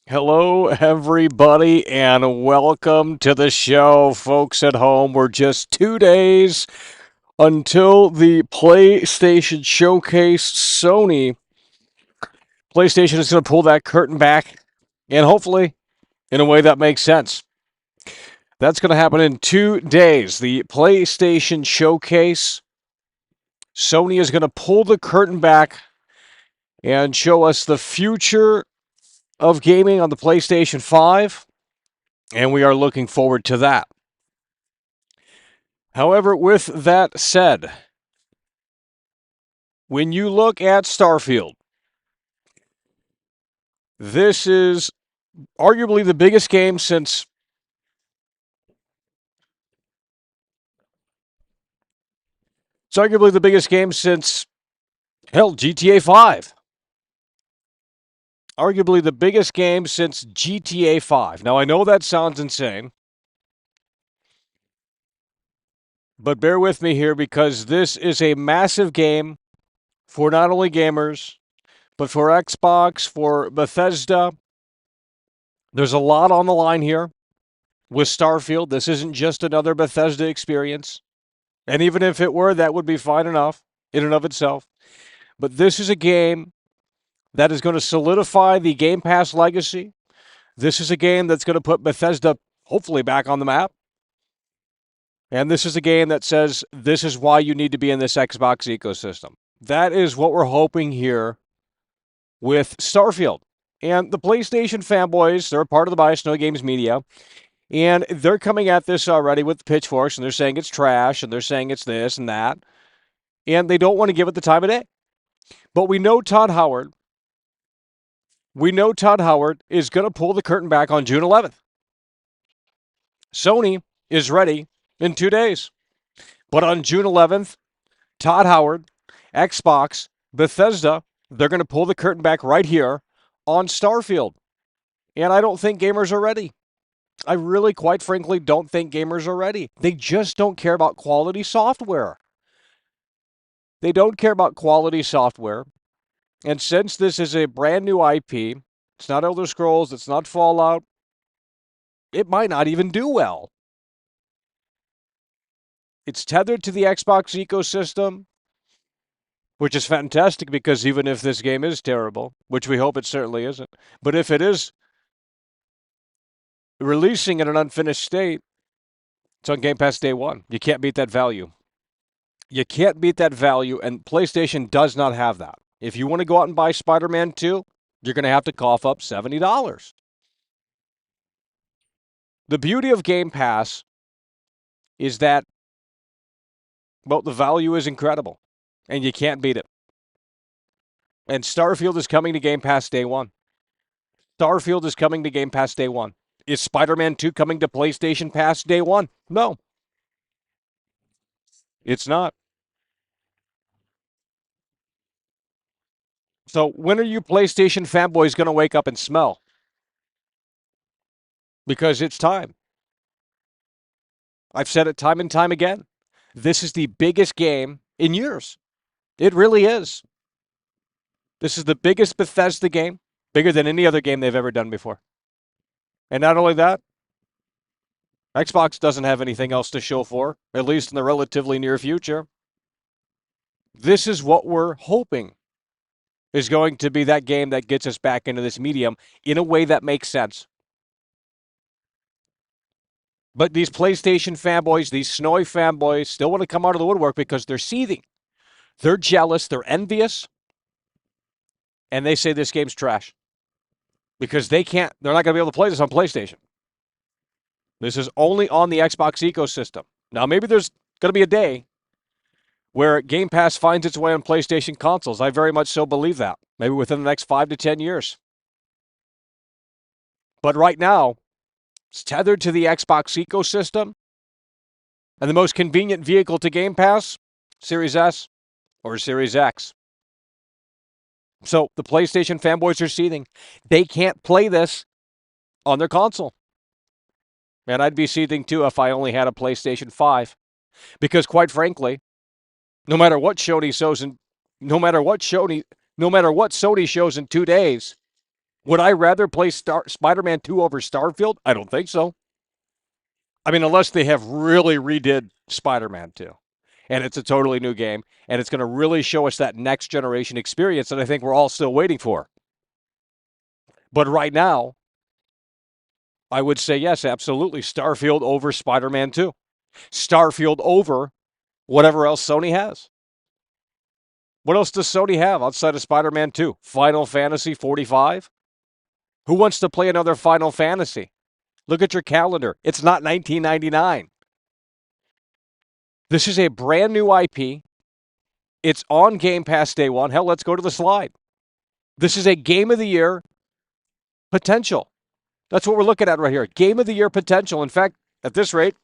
Hello, everybody, and welcome to the show, folks at home. We're just 2 days until the PlayStation Showcase. Sony PlayStation is going to pull that curtain back, and hopefully in a way that makes sense. That's going to happen in 2 days. The PlayStation Showcase. Sony is going to pull the curtain back and show us the future of gaming on the PlayStation 5, and we are looking forward to that. However, with that said, when you look at Starfield, this is arguably the biggest game since hell, GTA 5. Arguably the biggest game since GTA 5. Now I know that sounds insane, but bear with me here because this is a massive game for not only gamers, but for Xbox, for Bethesda. There's a lot on the line here with Starfield. This isn't just another Bethesda experience. And even if it were, that would be fine enough in and of itself. But this is a game that is going to solidify the Game Pass legacy. This is a game that's going to put Bethesda hopefully back on the map. And this is a game that says this is why you need to be in this Xbox ecosystem. That is what we're hoping here with Starfield. And the PlayStation fanboys, they're a part of the Bias No Games media. And they're coming at this already with pitchforks, and they're saying it's trash, and they're saying it's this and that. And they don't want to give it the time of day. But we know Todd Howard. We know Todd Howard is going to pull the curtain back on June 11th. Sony is ready in 2 days. But on June 11th, Todd Howard, Xbox, Bethesda, they're going to pull the curtain back right here on Starfield. And I don't think gamers are ready. I really, quite frankly, don't think gamers are ready. They just don't care about quality software. They don't care about quality software. And since this is a brand new IP, it's not Elder Scrolls, it's not Fallout, it might not even do well. It's tethered to the Xbox ecosystem, which is fantastic because even if this game is terrible, which we hope it certainly isn't, but if it is releasing in an unfinished state, it's on Game Pass day one. You can't beat that value. You can't beat that value, and PlayStation does not have that. If you want to go out and buy Spider-Man 2, you're going to have to cough up $70. The beauty of Game Pass is that, well, the value is incredible, and you can't beat it. And Starfield is coming to Game Pass day one. Starfield is coming to Game Pass day one. Is Spider-Man 2 coming to PlayStation Pass day one? No, it's not. So when are you PlayStation fanboys going to wake up and smell? Because it's time. I've said it time and time again. This is the biggest game in years. It really is. This is the biggest Bethesda game, bigger than any other game they've ever done before. And not only that, Xbox doesn't have anything else to show for, at least in the relatively near future. This is what we're hoping is going to be that game that gets us back into this medium in a way that makes sense. But these PlayStation fanboys, these Snowy fanboys, still want to come out of the woodwork because they're seething. They're jealous, they're envious, and they say this game's trash. Because they're not going to be able to play this on PlayStation. This is only on the Xbox ecosystem. Now, maybe there's going to be a day where Game Pass finds its way on PlayStation consoles. I very much so believe that. Maybe within the next 5 to 10 years. But right now, it's tethered to the Xbox ecosystem. And the most convenient vehicle to Game Pass, Series S or Series X. So the PlayStation fanboys are seething. They can't play this on their console. And I'd be seething too if I only had a PlayStation 5. Because quite frankly, no matter what Sony shows in 2 days, Would I rather play Spider-Man 2 over Starfield? I don't think so. I mean, unless they have really redid Spider-Man 2. And it's a totally new game, and it's going to really show us that next generation experience that I think we're all still waiting for. But right now, I would say yes, absolutely. Starfield over Spider-Man 2. Starfield over whatever else Sony has. What else does Sony have outside of Spider-Man 2? Final Fantasy 45? Who wants to play another Final Fantasy? Look at your calendar. It's not 1999. This is a brand new IP. It's on Game Pass day one. Hell, let's go to the slide. This is a Game of the Year potential. That's what we're looking at right here. Game of the Year potential. In fact, at this rate,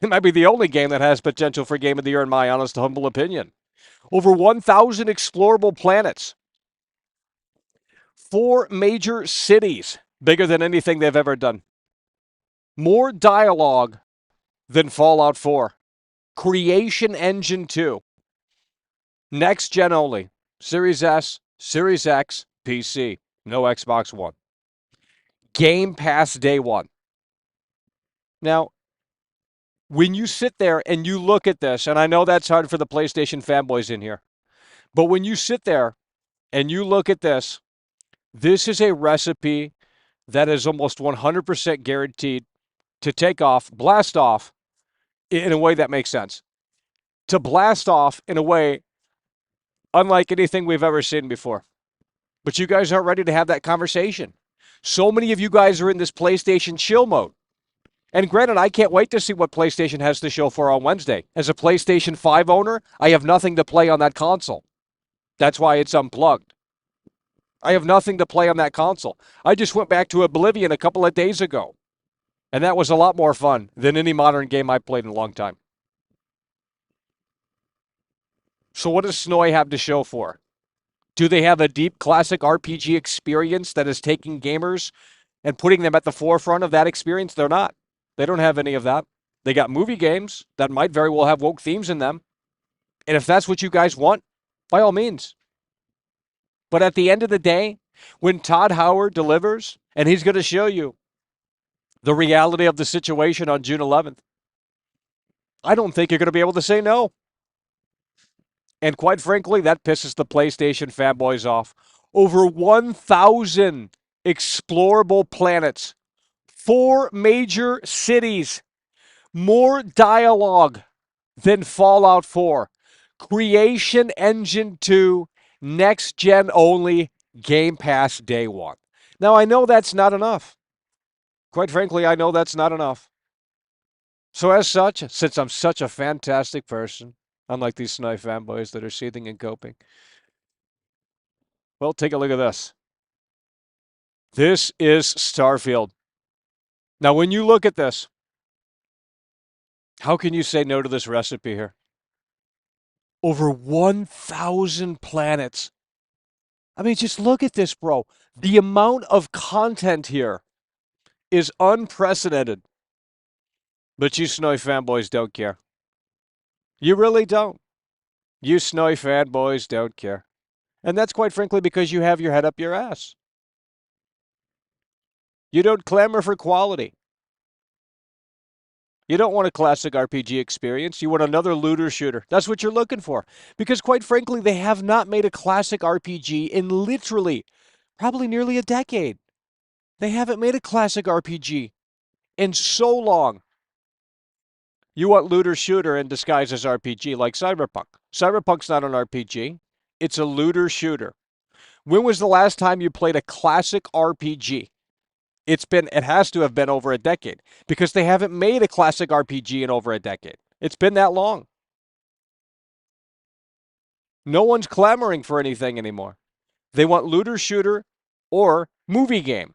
it might be the only game that has potential for Game of the Year, in my honest, humble opinion. Over 1,000 explorable planets. 4 major cities, bigger than anything they've ever done. More dialogue than Fallout 4. Creation Engine 2. Next gen only. Series S, Series X, PC. No Xbox One. Game Pass day one. Now, when you sit there and you look at this, and I know that's hard for the PlayStation fanboys in here, but when you sit there and you look at this, this is a recipe that is almost 100% guaranteed to take off, blast off in a way that makes sense. To blast off in a way unlike anything we've ever seen before. But you guys aren't ready to have that conversation. So many of you guys are in this PlayStation chill mode. And granted, I can't wait to see what PlayStation has to show for on Wednesday. As a PlayStation 5 owner, I have nothing to play on that console. That's why it's unplugged. I have nothing to play on that console. I just went back to Oblivion a couple of days ago. And that was a lot more fun than any modern game I've played in a long time. So what does Snowy have to show for? Do they have a deep classic RPG experience that is taking gamers and putting them at the forefront of that experience? They're not. They don't have any of that. They got movie games that might very well have woke themes in them. And if that's what you guys want, by all means. But at the end of the day, when Todd Howard delivers, and he's going to show you the reality of the situation on June 11th, I don't think you're going to be able to say no. And quite frankly, that pisses the PlayStation fanboys off. Over 1,000 explorable planets, 4 major cities, more dialogue than Fallout 4. Creation Engine 2, next gen only, Game Pass day one. Now, I know that's not enough. Quite frankly, I know that's not enough. So as such, since I'm such a fantastic person, unlike these Snipe fanboys that are seething and coping, well, take a look at this. This is Starfield. Now, when you look at this, how can you say no to this recipe here? Over 1,000 planets. I mean, just look at this, bro. The amount of content here is unprecedented. But you Snowy fanboys don't care. You really don't. You Snowy fanboys don't care. And that's quite frankly because you have your head up your ass. You don't clamor for quality. You don't want a classic RPG experience. You want another looter shooter. That's what you're looking for. Because quite frankly, they have not made a classic RPG in literally probably nearly a decade. They haven't made a classic RPG in so long. You want looter shooter in disguise as RPG like Cyberpunk. Cyberpunk's not an RPG. It's a looter shooter. When was the last time you played a classic RPG? It has to have been over a decade because they haven't made a classic RPG in over a decade. It's been that long. No one's clamoring for anything anymore. They want looter shooter or movie game.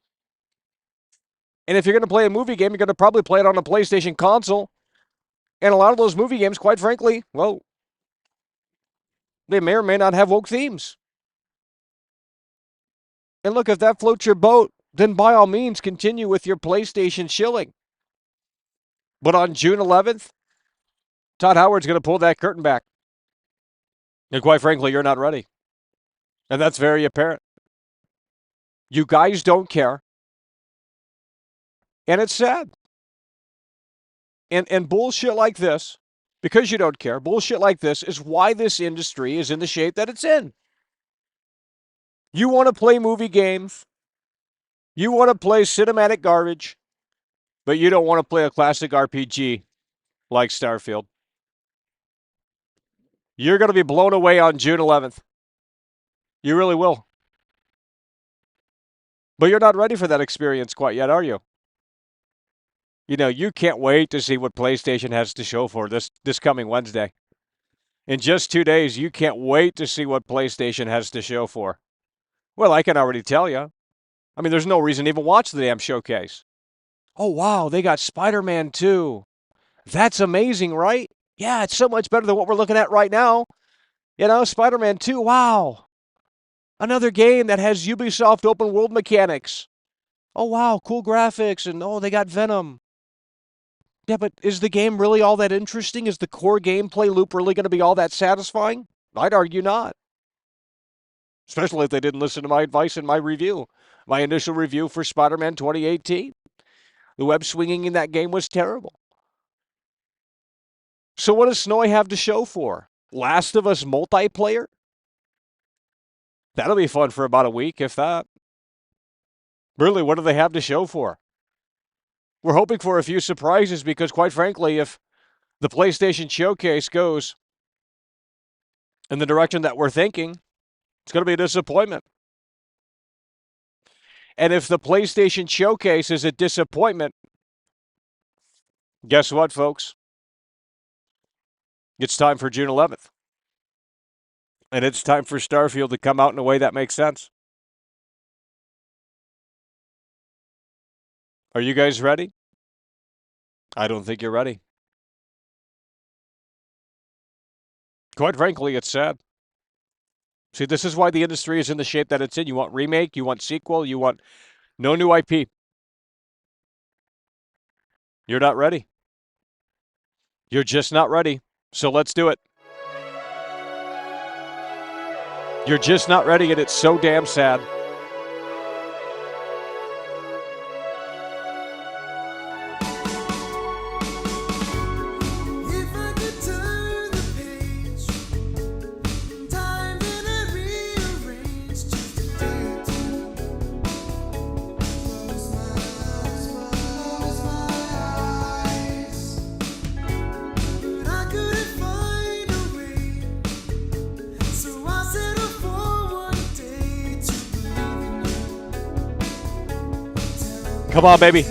And if you're going to play a movie game, you're going to probably play it on a PlayStation console. And a lot of those movie games, quite frankly, well, they may or may not have woke themes. And look, if that floats your boat, then by all means continue with your PlayStation shilling. But on June 11th, Todd Howard's going to pull that curtain back. And quite frankly, you're not ready. And that's very apparent. You guys don't care. And it's sad. And bullshit like this, because you don't care, bullshit like this is why this industry is in the shape that it's in. You want to play movie games. You want to play cinematic garbage. But you don't want to play a classic RPG like Starfield. You're going to be blown away on June 11th. You really will. But you're not ready for that experience quite yet, are you? You know, you can't wait to see what PlayStation has to show for this coming Wednesday. In just 2 days, you can't wait to see what PlayStation has to show for. Well, I can already tell you. I mean, there's no reason to even watch the damn showcase. Oh, wow, they got Spider-Man 2. That's amazing, right? Yeah, it's so much better than what we're looking at right now. You know, Spider-Man 2, wow. Another game that has Ubisoft open world mechanics. Oh, wow, cool graphics, and oh, they got Venom. Yeah, but is the game really all that interesting? Is the core gameplay loop really going to be all that satisfying? I'd argue not. Especially if they didn't listen to my advice in my review. My initial review for Spider-Man 2018. The web swinging in that game was terrible. So what does Snowy have to show for? Last of Us multiplayer? That'll be fun for about a week, if that. Really, what do they have to show for? We're hoping for a few surprises because, quite frankly, if the PlayStation Showcase goes in the direction that we're thinking, it's going to be a disappointment. And if the PlayStation Showcase is a disappointment, guess what, folks? It's time for June 11th. And it's time for Starfield to come out in a way that makes sense. Are you guys ready? I don't think you're ready. Quite frankly, it's sad. See, this is why the industry is in the shape that it's in. You want remake, you want sequel, you want no new IP. You're not ready. You're just not ready. So let's do it. You're just not ready, and it's so damn sad. Come on, baby.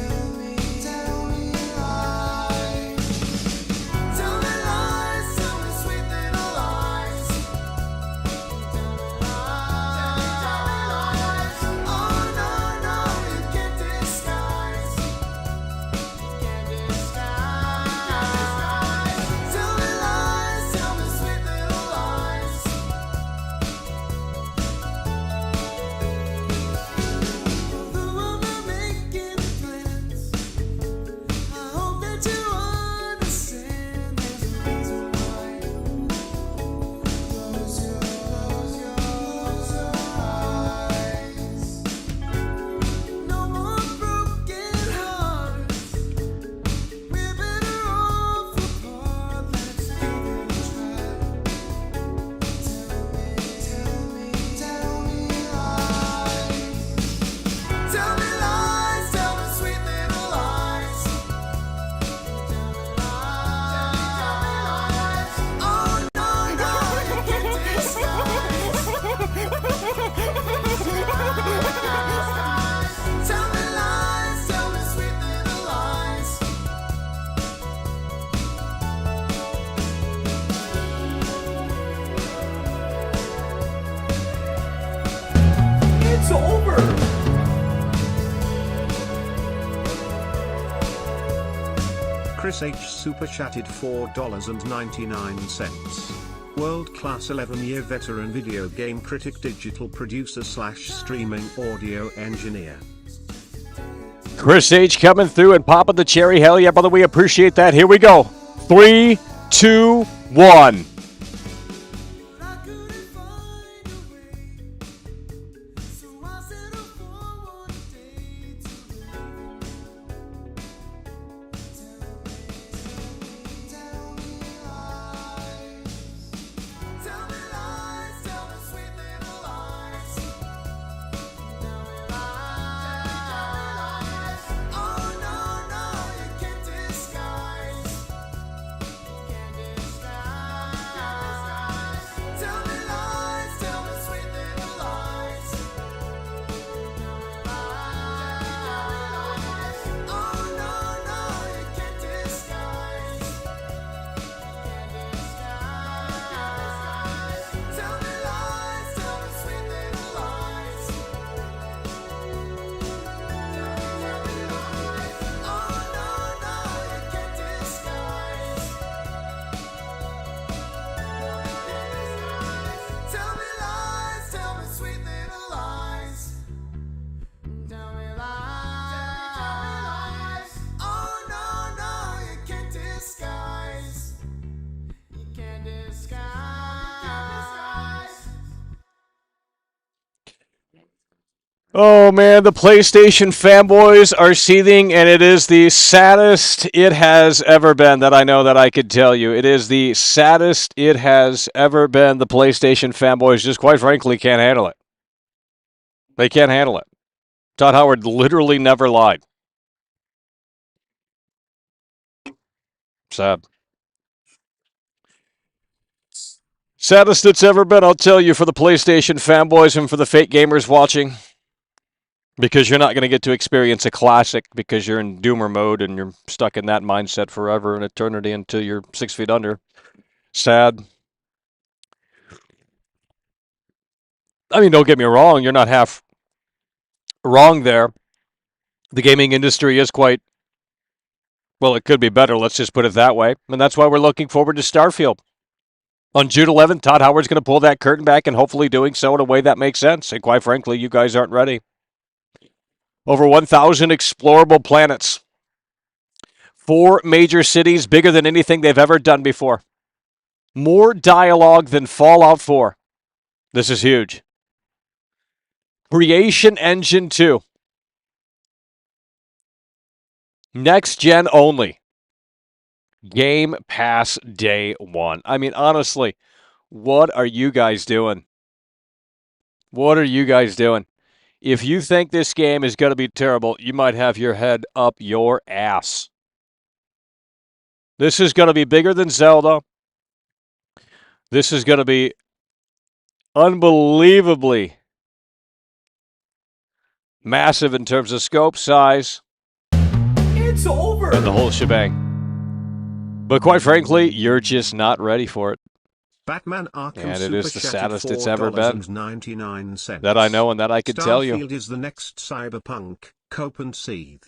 Chris H. Super Chatted $4.99. World-class 11-year veteran video game critic, digital producer / streaming audio engineer. Chris H. coming through and popping the cherry. Hell yeah, brother, we appreciate that. Here we go. 3, 2, 1. Oh man, the PlayStation fanboys are seething, and it is the saddest it has ever been that I know that I could tell you. It is the saddest it has ever been. The PlayStation fanboys just quite frankly can't handle it. They can't handle it. Todd Howard literally never lied. Sad. Saddest it's ever been, I'll tell you, for the PlayStation fanboys and for the fake gamers watching. Because you're not going to get to experience a classic because you're in doomer mode and you're stuck in that mindset forever and eternity until you're 6 feet under. Sad. I mean, don't get me wrong, you're not half wrong there. The gaming industry is quite, well, it could be better, let's just put it that way. And that's why we're looking forward to Starfield. On June 11th, Todd Howard's going to pull that curtain back and hopefully doing so in a way that makes sense. And quite frankly, you guys aren't ready. Over 1,000 explorable planets. 4 major cities, bigger than anything they've ever done before. More dialogue than Fallout 4. This is huge. Creation Engine 2. Next gen only. Game Pass day one. I mean, honestly, what are you guys doing? What are you guys doing? If you think this game is going to be terrible, you might have your head up your ass. This is going to be bigger than Zelda. This is going to be unbelievably massive in terms of scope, size, It's over. and the whole shebang. But quite frankly, you're just not ready for it. Batman Arkham And it Super is the Chat saddest at it's ever been. $4.99. That I know and that I could tell you. Starfield is the next Cyberpunk, cope and seethe.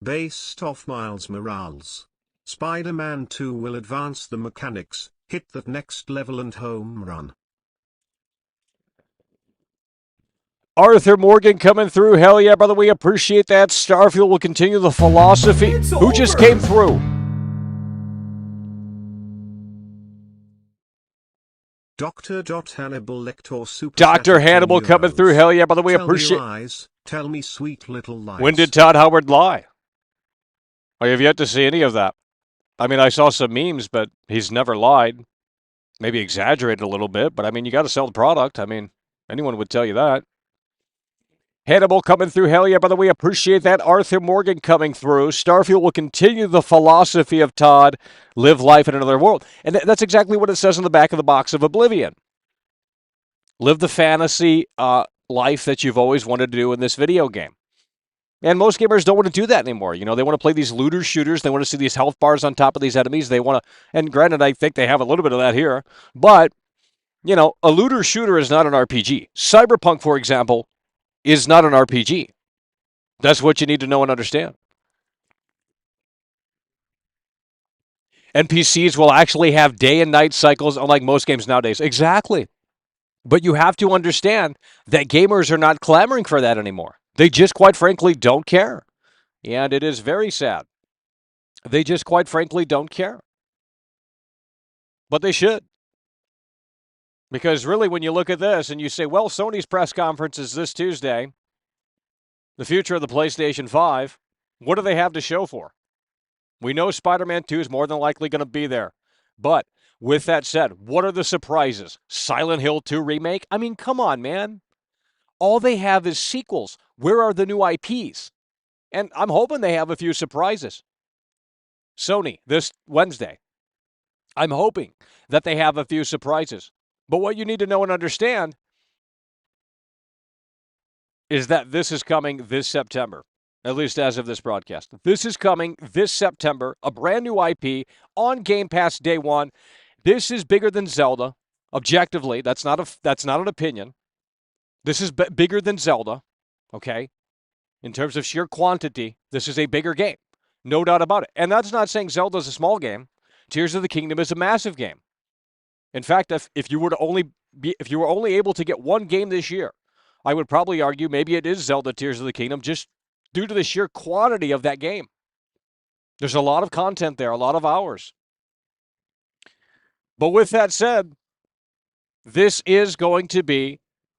Based off Miles Morales. Spider-Man 2 will advance the mechanics, hit that next level and home run. Arthur Morgan coming through. Hell yeah, brother. We appreciate that. Starfield will continue the philosophy. It's Who just over. came through? Dr. Hannibal Lecter Super Dr. Chat at Hannibal coming €10. through. Hell yeah, brother. We Tell me appreciate. lies, tell me sweet little lies. When did Todd Howard lie? I have yet to see any of that. I mean, I saw some memes, but he's never lied. Maybe exaggerated a little bit, but I mean, you got to sell the product. I mean, anyone would tell you that. Hannibal coming through. Hell yeah, brother. We appreciate that. Arthur Morgan coming through. Starfield will continue the philosophy of Todd, live life in another world. And that's exactly what it says on the back of the box of Oblivion. Live the fantasy life that you've always wanted to do in this video game. And most gamers don't want to do that anymore. You know, they want to play these looter shooters. They want to see these health bars on top of these enemies. They want to, and granted, I think they have a little bit of that here. But, you know, a looter shooter is not an RPG. Cyberpunk, for example, is not an RPG. That's what you need to know and understand. NPCs will actually have day and night cycles, unlike most games nowadays. Exactly. But you have to understand that gamers are not clamoring for that anymore. They just, quite frankly, don't care. And it is very sad. They just, quite frankly, don't care. But they should. Because really, when you look at this and you say, well, Sony's press conference is this Tuesday, the future of the PlayStation 5, what do they have to show for? We know Spider-Man 2 is more than likely going to be there. But with that said, what are the surprises? Silent Hill 2 remake? I mean, come on, man. All they have is sequels. Where are the new IPs? And I'm hoping they have a few surprises. Sony, this Wednesday. I'm hoping that they have a few surprises. But what you need to know and understand is that this is coming this September, at least as of this broadcast. This is coming this September, a brand new IP on Game Pass day one. This is bigger than Zelda, objectively. That's not an opinion. This is bigger than Zelda, okay? In terms of sheer quantity, this is a bigger game. No doubt about it. And that's not saying Zelda's a small game. Tears of the Kingdom is a massive game. In fact, if you were only able to get one game this year, I would probably argue maybe it is Zelda Tears of the Kingdom just due to the sheer quantity of that game. There's a lot of content there, a lot of hours. But with that said, this is going to be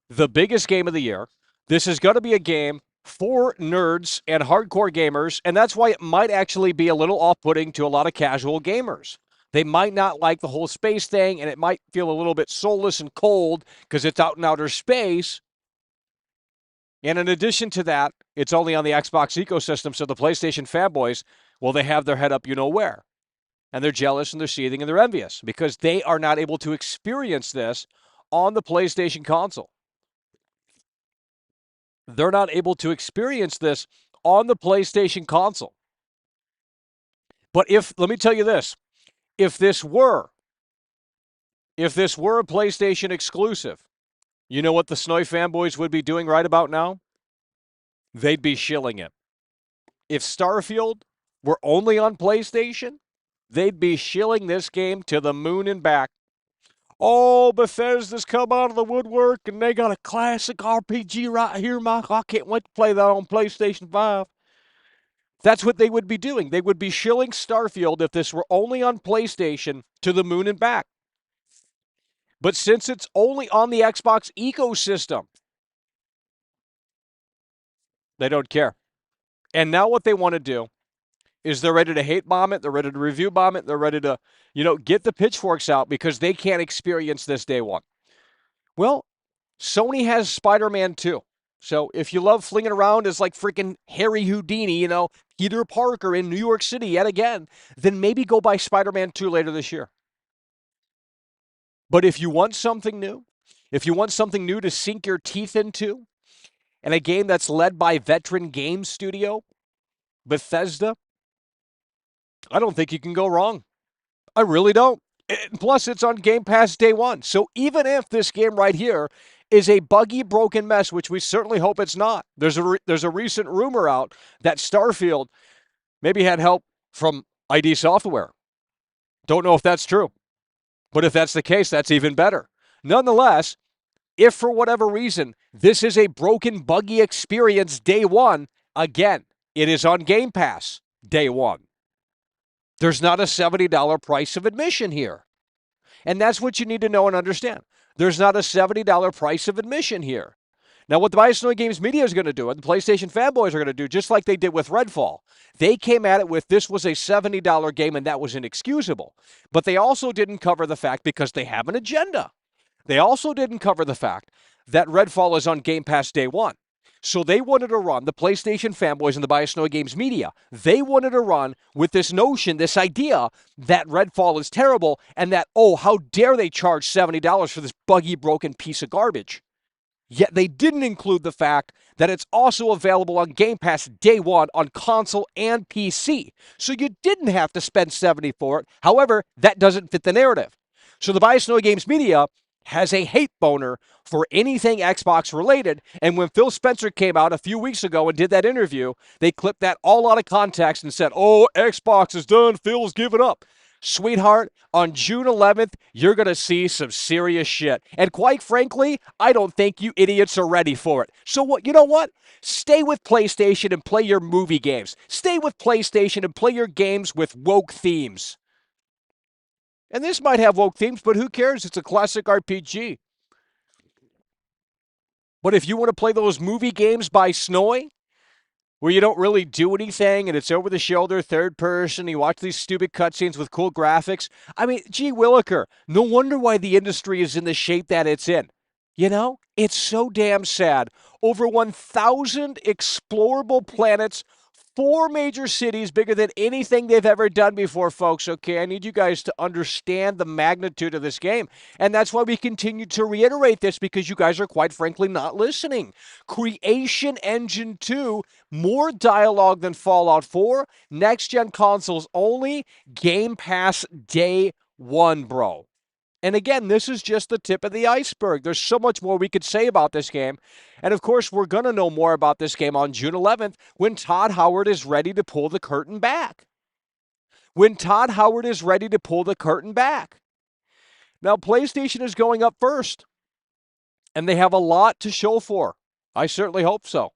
the biggest game of the year, This is going to be a game for nerds and hardcore gamers, and that's why it might actually be a little off-putting to a lot of casual gamers. They might not like the whole space thing, and it might feel a little bit soulless and cold because it's out in outer space. And in addition to that, it's only on the Xbox ecosystem, so the PlayStation fanboys, well, they have their head up you know where. And they're jealous and they're seething and they're envious because they are not able to experience this on the PlayStation console. They're not able to experience this on the PlayStation console. But let me tell you this, if this were a PlayStation exclusive, you know what the Snowy fanboys would be doing right about now? They'd be shilling it. If Starfield were only on PlayStation, they'd be shilling this game to the moon and back. Oh, Bethesda's come out of the woodwork and they got a classic RPG right here, Mike. I can't wait to play that on PlayStation 5. That's what they would be doing. They would be shilling Starfield if this were only on PlayStation to the moon and back. But since it's only on the Xbox ecosystem, they don't care. And now what they want to do is they're ready to hate bomb it, they're ready to review bomb it, they're ready to, get the pitchforks out because they can't experience this day one. Well, Sony has Spider-Man 2. So if you love flinging around as like freaking Harry Houdini, Peter Parker in New York City yet again, then maybe go buy Spider-Man 2 later this year. But if you want something new, to sink your teeth into, and a game that's led by veteran game studio, Bethesda, I don't think you can go wrong. I really don't. Plus, it's on Game Pass day one. So even if this game right here is a buggy, broken mess, which we certainly hope it's not, there's a recent rumor out that Starfield maybe had help from ID Software. Don't know if that's true. But if that's the case, that's even better. Nonetheless, if for whatever reason this is a broken, buggy experience day one, again, it is on Game Pass day one. There's not a $70 price of admission here. And that's what you need to know and understand. There's not a $70 price of admission here. Now, what the Sony Games Media is going to do, and the PlayStation fanboys are going to do, just like they did with Redfall, they came at it with this was a $70 game and that was inexcusable. But they also didn't cover the fact, because they have an agenda, they also didn't cover the fact that Redfall is on Game Pass day one. So they wanted to run, the PlayStation fanboys and the Sony Games Media, they wanted to run with this notion, this idea that Redfall is terrible and that, oh, how dare they charge $70 for this buggy, broken piece of garbage. Yet they didn't include the fact that it's also available on Game Pass day one on console and PC. So you didn't have to spend $70 for it. However, that doesn't fit the narrative. So the Sony Games Media has a hate boner for anything Xbox related. And when Phil Spencer came out a few weeks ago and did that interview, they clipped that all out of context and said, oh, Xbox is done, Phil's given up. Sweetheart, on June 11th, you're going to see some serious shit. And quite frankly, I don't think you idiots are ready for it. So what? You know what? Stay with PlayStation and play your movie games. Stay with PlayStation and play your games with woke themes. And this might have woke themes, but who cares? It's a classic RPG. But if you want to play those movie games by Snowy, where you don't really do anything and it's over the shoulder, third person, you watch these stupid cutscenes with cool graphics. I mean, gee williker, no wonder why the industry is in the shape that it's in. It's so damn sad. Over 1,000 explorable planets, 4 major cities, bigger than anything they've ever done before, folks. Okay, I need you guys to understand the magnitude of this game. And that's why we continue to reiterate this, because you guys are quite frankly not listening. Creation Engine 2, more dialogue than Fallout 4, next-gen consoles only, Game Pass day one, bro. And again, this is just the tip of the iceberg. There's so much more we could say about this game. And of course, we're going to know more about this game on June 11th when Todd Howard is ready to pull the curtain back. When Todd Howard is ready to pull the curtain back. Now, PlayStation is going up first. And they have a lot to show for. I certainly hope so.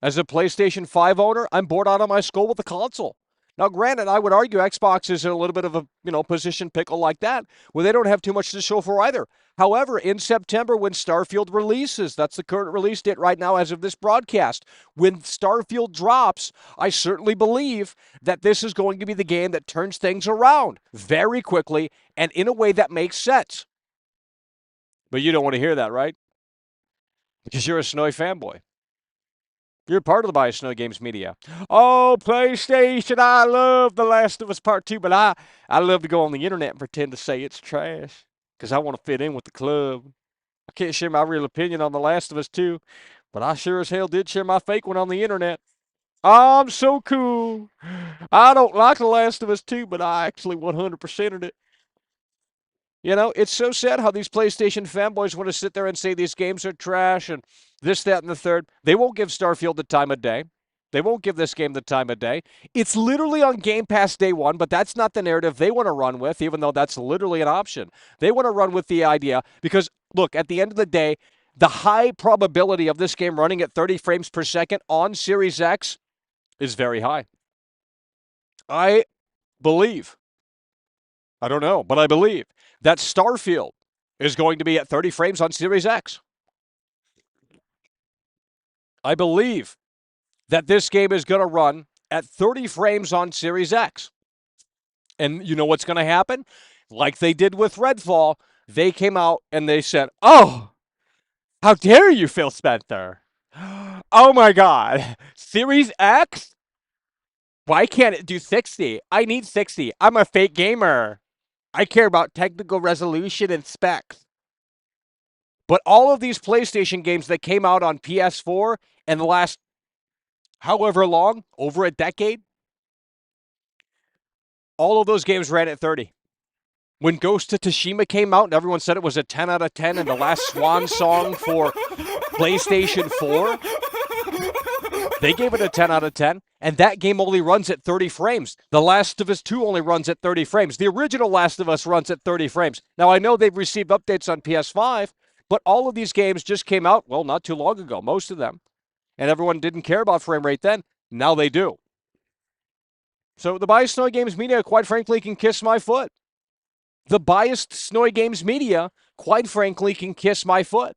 As a PlayStation 5 owner, I'm bored out of my skull with the console. Now, granted, I would argue Xbox is in a little bit of a position pickle like that, where they don't have too much to show for either. However, in September, when Starfield releases, that's the current release date right now as of this broadcast. When Starfield drops, I certainly believe that this is going to be the game that turns things around very quickly and in a way that makes sense. But you don't want to hear that, right? Because you're a Snowy fanboy. You're part of the Bias Snow Games media. Oh, PlayStation, I love The Last of Us Part 2, but I love to go on the internet and pretend to say it's trash because I want to fit in with the club. I can't share my real opinion on The Last of Us 2, but I sure as hell did share my fake one on the internet. I'm so cool. I don't like The Last of Us 2, but I actually 100%ed it. It's so sad how these PlayStation fanboys want to sit there and say these games are trash and this, that, and the third. They won't give Starfield the time of day. They won't give this game the time of day. It's literally on Game Pass day one, but that's not the narrative they want to run with, even though that's literally an option. They want to run with the idea because, look, at the end of the day, the high probability of this game running at 30 frames per second on Series X is very high. I believe, I don't know, but I believe that Starfield is going to be at 30 frames on Series X. I believe that this game is going to run at 30 frames on Series X. And you know what's going to happen? Like they did with Redfall, they came out and they said, "Oh, how dare you, Phil Spencer? Oh my God, Series X? Why can't it do 60? I need 60. I'm a fake gamer. I care about technical resolution and specs." But all of these PlayStation games that came out on PS4 in the last however long, over a decade, all of those games ran at 30. When Ghost of Tsushima came out and everyone said it was a 10 out of 10 and the last swan song for PlayStation 4, they gave it a 10 out of 10, and that game only runs at 30 frames. The Last of Us 2 only runs at 30 frames. The original Last of Us runs at 30 frames. Now, I know they've received updates on PS5, but all of these games just came out, well, not too long ago, most of them. And everyone didn't care about frame rate then. Now they do. So the biased Snowy Games media, quite frankly, can kiss my foot. The biased Snowy Games media, quite frankly, can kiss my foot.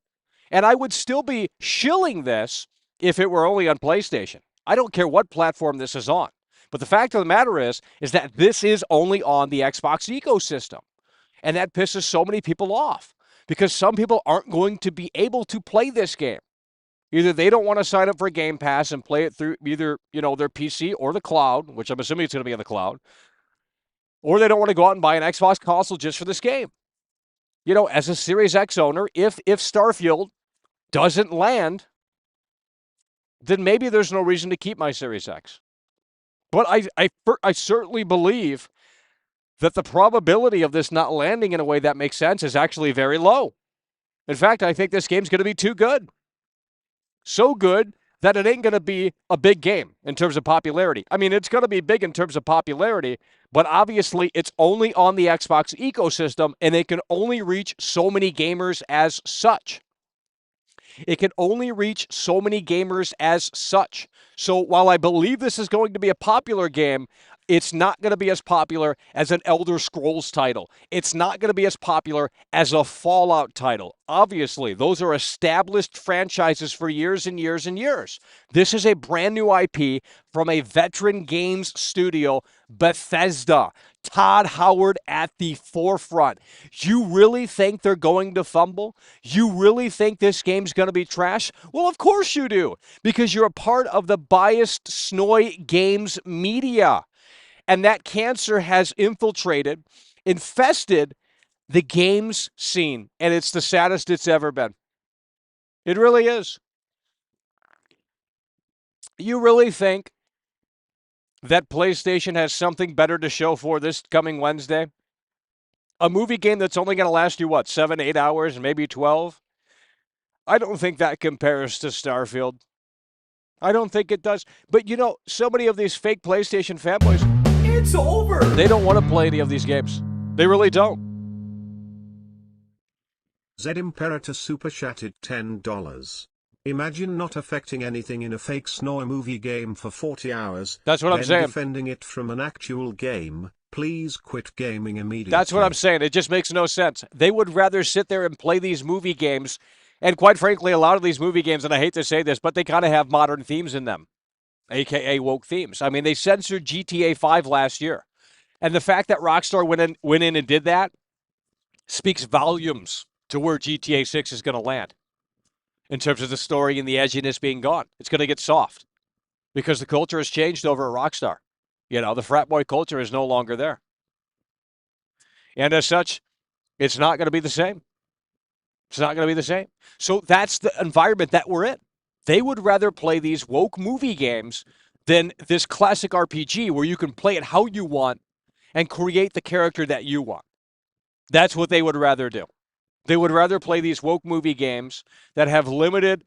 And I would still be shilling this if it were only on PlayStation. I don't care what platform this is on. But the fact of the matter is that this is only on the Xbox ecosystem. And that pisses so many people off because some people aren't going to be able to play this game. Either they don't want to sign up for Game Pass and play it through either, their PC or the cloud, which I'm assuming it's going to be on the cloud, or they don't want to go out and buy an Xbox console just for this game. As a Series X owner, if Starfield doesn't land, then maybe there's no reason to keep my Series X. But I certainly believe that the probability of this not landing in a way that makes sense is actually very low. In fact, I think this game's going to be too good. So good that it ain't going to be a big game in terms of popularity. I mean, it's going to be big in terms of popularity, but obviously it's only on the Xbox ecosystem, and it can only reach so many gamers as such. It can only reach so many gamers as such. So while I believe this is going to be a popular game, it's not going to be as popular as an Elder Scrolls title. It's not going to be as popular as a Fallout title. Obviously, those are established franchises for years and years and years. This is a brand new IP from a veteran games studio, Bethesda. Todd Howard at the forefront. You really think they're going to fumble? You really think this game's going to be trash? Well, of course you do, because you're a part of the biased Snowy Games media. And that cancer has infiltrated, infested the games scene, and it's the saddest it's ever been. It really is. You really think that PlayStation has something better to show for this coming Wednesday? A movie game that's only going to last you, 7, 8 hours, maybe 12? I don't think that compares to Starfield. I don't think it does. But so many of these fake PlayStation fanboys, It's over. they don't want to play any of these games. They really don't. Z Imperator super chatted $10. Imagine not affecting anything in a fake snow movie game for 40 hours. That's what I'm saying. Defending it from an actual game. Please quit gaming immediately. That's what I'm saying. It just makes no sense. They would rather sit there and play these movie games. And quite frankly, a lot of these movie games, and I hate to say this, but they kind of have modern themes in them, a.k.a. woke themes. I mean, they censored GTA 5 last year. And the fact that Rockstar went in and did that speaks volumes to where GTA 6 is going to land in terms of the story and the edginess being gone. It's going to get soft because the culture has changed over at Rockstar. You know, the frat boy culture is no longer there. And as such, it's not going to be the same. It's not going to be the same. So that's the environment that we're in. They would rather play these woke movie games than this classic RPG where you can play it how you want and create the character that you want. That's what they would rather do. They would rather play these woke movie games that have limited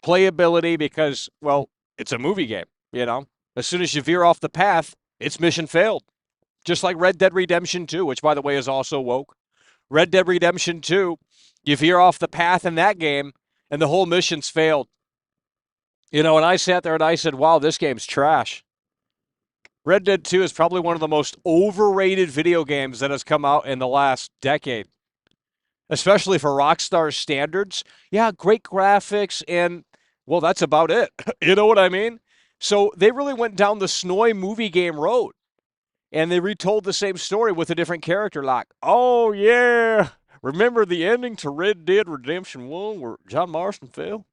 playability because, well, it's a movie game, you know? As soon as you veer off the path, it's mission failed. Just like Red Dead Redemption 2, which, by the way, is also woke. Red Dead Redemption 2, you veer off the path in that game, and the whole mission's failed. You know, and I sat there and I said, wow, this game's trash. Red Dead 2 is probably one of the most overrated video games that has come out in the last decade, especially for Rockstar standards. Yeah, great graphics, and, well, that's about it. You know what I mean? So they really went down the Snowy movie game road, and they retold the same story with a different character, like, oh, yeah, remember the ending to Red Dead Redemption 1 where John Marston fell?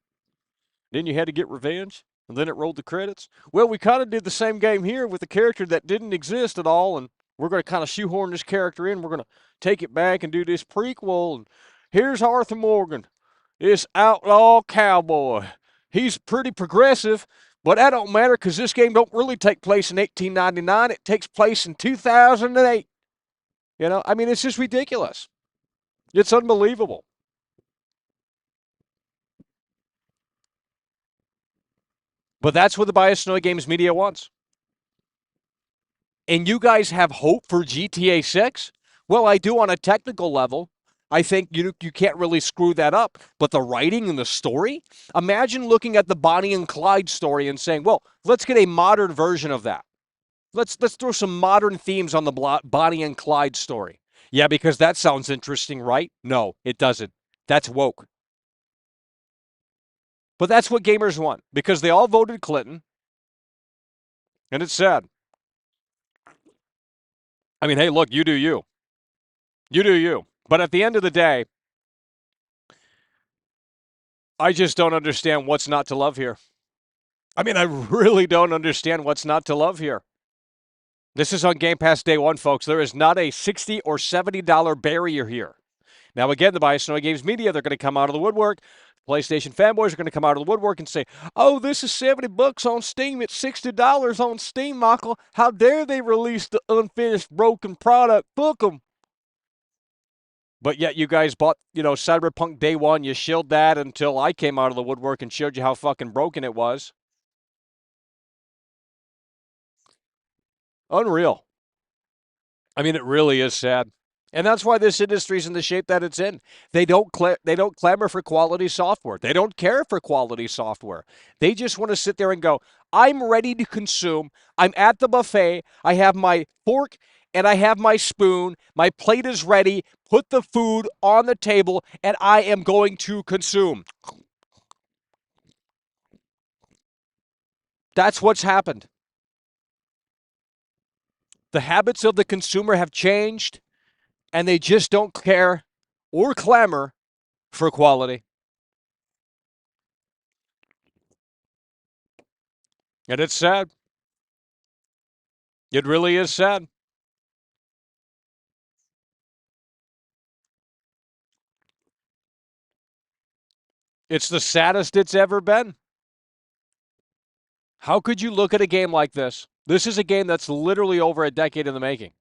Then you had to get revenge, and then it rolled the credits. Well, we kind of did the same game here with a character that didn't exist at all, and we're going to kind of shoehorn this character in. We're going to take it back and do this prequel, and here's Arthur Morgan, this outlaw cowboy. He's pretty progressive, but that don't matter because this game don't really take place in 1899. It takes place in 2008. You know, I mean, it's just ridiculous. It's unbelievable. But that's what the Bias Snowy Games media wants. And you guys have hope for GTA 6? Well, I do on a technical level. I think you can't really screw that up. But the writing and the story? Imagine looking at the Bonnie and Clyde story and saying, well, let's get a modern version of that. Let's throw some modern themes on the Bonnie and Clyde story. Yeah, because that sounds interesting, right? No, it doesn't. That's woke. But that's what gamers want because they all voted Clinton. And it's sad. I mean, hey, look, you do you. You do you. But at the end of the day, I just don't understand what's not to love here. I mean, I really don't understand what's not to love here. This is on Game Pass Day 1, folks. There is not a $60 or $70 barrier here. Now, again, the Bias Snowy Games media, they're going to come out of the woodwork. PlayStation fanboys are going to come out of the woodwork and say, oh, this is $70 on Steam. It's $60 on Steam, Michael. How dare they release the unfinished, broken product? Book them. But yet you guys bought, Cyberpunk Day 1. You shilled that until I came out of the woodwork and showed you how fucking broken it was. Unreal. I mean, it really is sad. And that's why this industry's in the shape that it's in. They don't clamor for quality software. They don't care for quality software. They just want to sit there and go, I'm ready to consume. I'm at the buffet. I have my fork and I have my spoon. My plate is ready. Put the food on the table and I am going to consume. That's what's happened. The habits of the consumer have changed, and they just don't care or clamor for quality. And it's sad. It really is sad. It's the saddest it's ever been. How could you look at a game like this? This is a game that's literally over a decade in the making.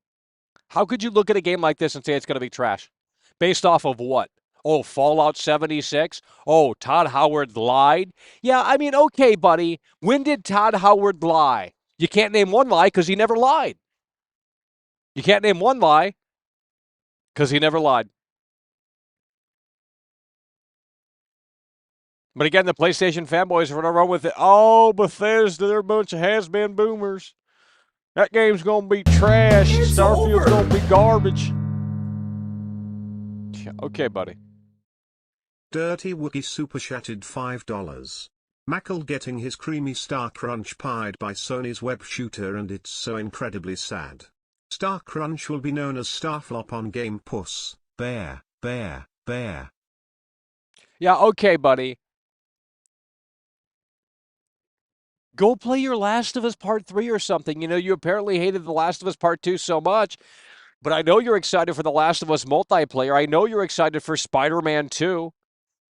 How could you look at a game like this and say it's going to be trash? Based off of what? Oh, Fallout 76? Oh, Todd Howard lied? Yeah, I mean, okay, buddy. When did Todd Howard lie? You can't name one lie because he never lied. You can't name one lie because he never lied. But again, the PlayStation fanboys are going to run with it. Oh, Bethesda, they're a bunch of has-been boomers. That game's going to be trash. It's Starfield's over. going to be garbage. Okay, buddy. Dirty Wookie super chatted $5. Mackle getting his creamy Star Crunch pied by Sony's web shooter, and it's so incredibly sad. Star Crunch will be known as Starflop on Game Puss. Bear, bear, bear. Yeah, okay, buddy. Go play your Last of Us Part 3 or something. You know, you apparently hated The Last of Us Part 2 so much, but I know you're excited for The Last of Us multiplayer. I know you're excited for Spider-Man 2.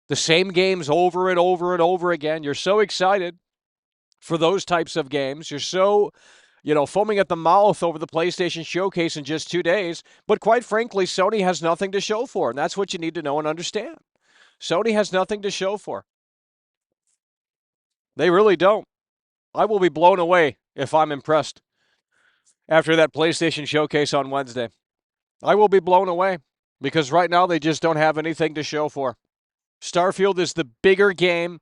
The same games over and over and over again. You're so excited for those types of games. You're so, foaming at the mouth over the PlayStation Showcase in just 2 days. But quite frankly, Sony has nothing to show for, and that's what you need to know and understand. Sony has nothing to show for. They really don't. I will be blown away if I'm impressed after that PlayStation Showcase on Wednesday. I will be blown away because right now they just don't have anything to show for. Starfield is the bigger game,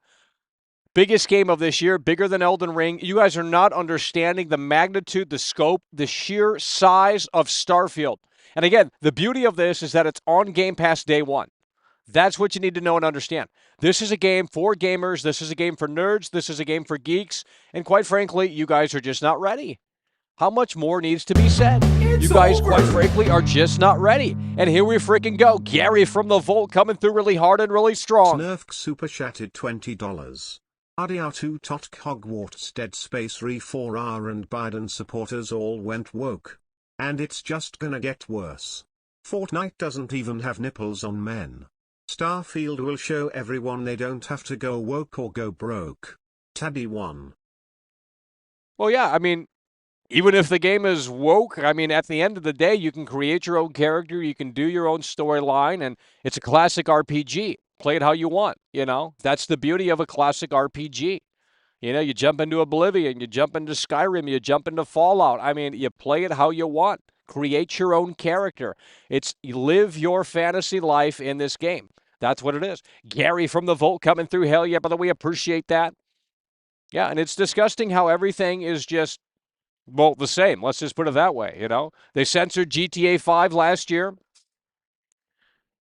biggest game of this year, bigger than Elden Ring. You guys are not understanding the magnitude, the scope, the sheer size of Starfield. And again, the beauty of this is that it's on Game Pass day one. That's what you need to know and understand. This is a game for gamers. This is a game for nerds. This is a game for geeks. And quite frankly, you guys are just not ready. How much more needs to be said? You guys, quite frankly, are just not ready. And here we freaking go. Gary from the Vault coming through really hard and really strong. Snurf super chatted $20. RDR2 tot Hogwarts Dead Space Re 4R and Biden supporters all went woke. And it's just gonna get worse. Fortnite doesn't even have nipples on men. Starfield will show everyone they don't have to go woke or go broke. Taddy 1. Well, yeah, I mean, even if the game is woke, I mean, at the end of the day, you can create your own character, you can do your own storyline, and it's a classic RPG. Play it how you want, That's the beauty of a classic RPG. You jump into Oblivion, you jump into Skyrim, you jump into Fallout. I mean, you play it how you want. Create your own character. You live your fantasy life in this game. That's what it is. Gary from the Vault coming through. Hell yeah, brother, we appreciate that. Yeah, and it's disgusting how everything is just, well, the same. Let's just put it that way, They censored GTA 5 last year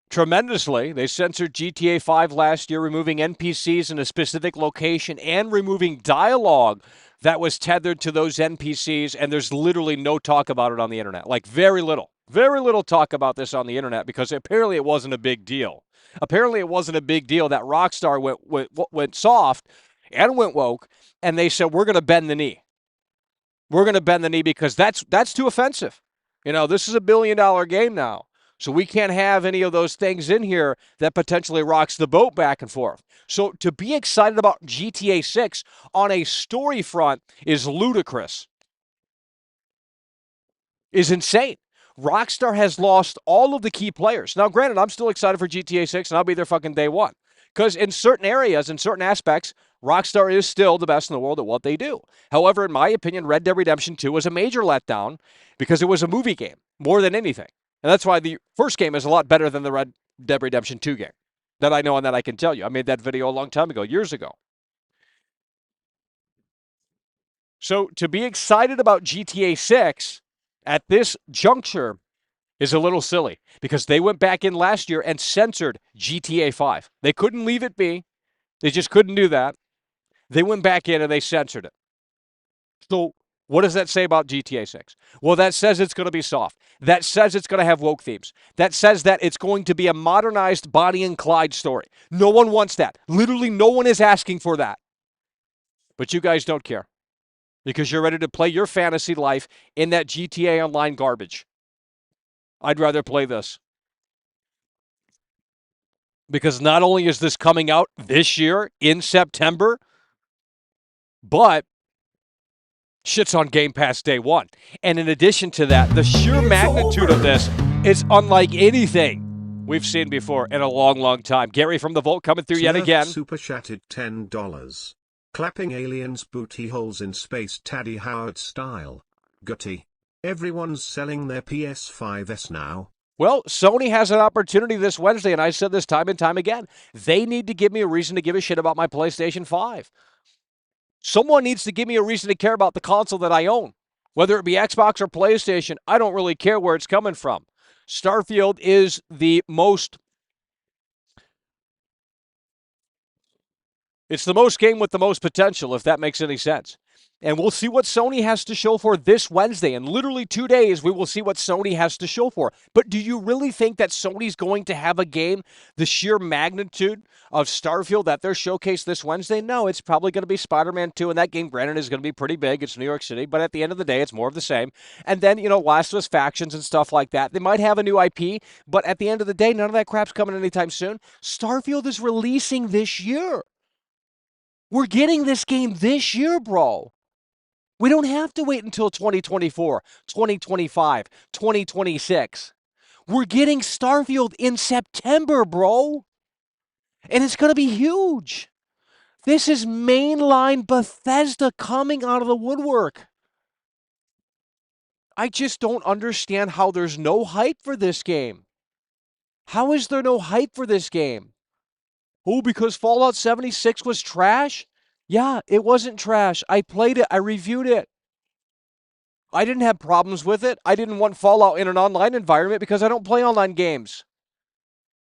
tremendously. They censored GTA 5 last year, removing NPCs in a specific location and removing dialogue that was tethered to those NPCs, and there's literally no talk about it on the internet. Like, very little. Very little talk about this on the internet because apparently it wasn't a big deal. Apparently it wasn't a big deal that Rockstar went soft and went woke, and they said, we're going to bend the knee. We're going to bend the knee because that's too offensive. This is $1 billion game now. So we can't have any of those things in here that potentially rocks the boat back and forth. So to be excited about GTA 6 on a story front is ludicrous. Is insane. Rockstar has lost all of the key players. Now, granted, I'm still excited for GTA 6, and I'll be there fucking day one. Because in certain areas, in certain aspects, Rockstar is still the best in the world at what they do. However, in my opinion, Red Dead Redemption 2 was a major letdown because it was a movie game more than anything. And that's why the first game is a lot better than the Red Dead Redemption 2 game. That I know and that I can tell you. I made that video a long time ago, years ago. So to be excited about GTA 6 at this juncture is a little silly because they went back in last year and censored GTA 5. They couldn't leave it be. They just couldn't do that. They went back in and they censored it. So what does that say about GTA 6? Well, that says it's going to be soft. That says it's going to have woke themes. That says that it's going to be a modernized Bonnie and Clyde story. No one wants that. Literally no one is asking for that. But you guys don't care because you're ready to play your fantasy life in that GTA Online garbage. I'd rather play this. Because not only is this coming out this year in September, but shit's on Game Pass day one. And in addition to that, the sheer magnitude of this is unlike anything we've seen before in a long, long time. Gary from the Vault coming through yet again. Super chatted $10. Clapping aliens booty holes in space Taddy Howard style. Gutty. Everyone's selling their PS5s now. Well, Sony has an opportunity this Wednesday, and I said this time and time again. They need to give me a reason to give a shit about my PlayStation 5. Someone needs to give me a reason to care about the console that I own. Whether it be Xbox or PlayStation, I don't really care where it's coming from. Starfield is it's the most game with the most potential, if that makes any sense. And we'll see what Sony has to show for this Wednesday. In literally 2 days, we will see what Sony has to show for. But do you really think that Sony's going to have a game the sheer magnitude of Starfield that they're showcased this Wednesday? No, it's probably going to be Spider-Man 2, and that game, granted, is going to be pretty big. It's New York City, but at the end of the day, it's more of the same. And then, Last of Us factions and stuff like that. They might have a new IP, but at the end of the day, none of that crap's coming anytime soon. Starfield is releasing this year. We're getting this game this year, bro. We don't have to wait until 2024, 2025, 2026. We're getting Starfield in September, bro. And it's going to be huge. This is mainline Bethesda coming out of the woodwork. I just don't understand how there's no hype for this game. How is there no hype for this game? Oh, because Fallout 76 was trash? Yeah, it wasn't trash. I played it. I reviewed it. I didn't have problems with it. I didn't want Fallout in an online environment because I don't play online games.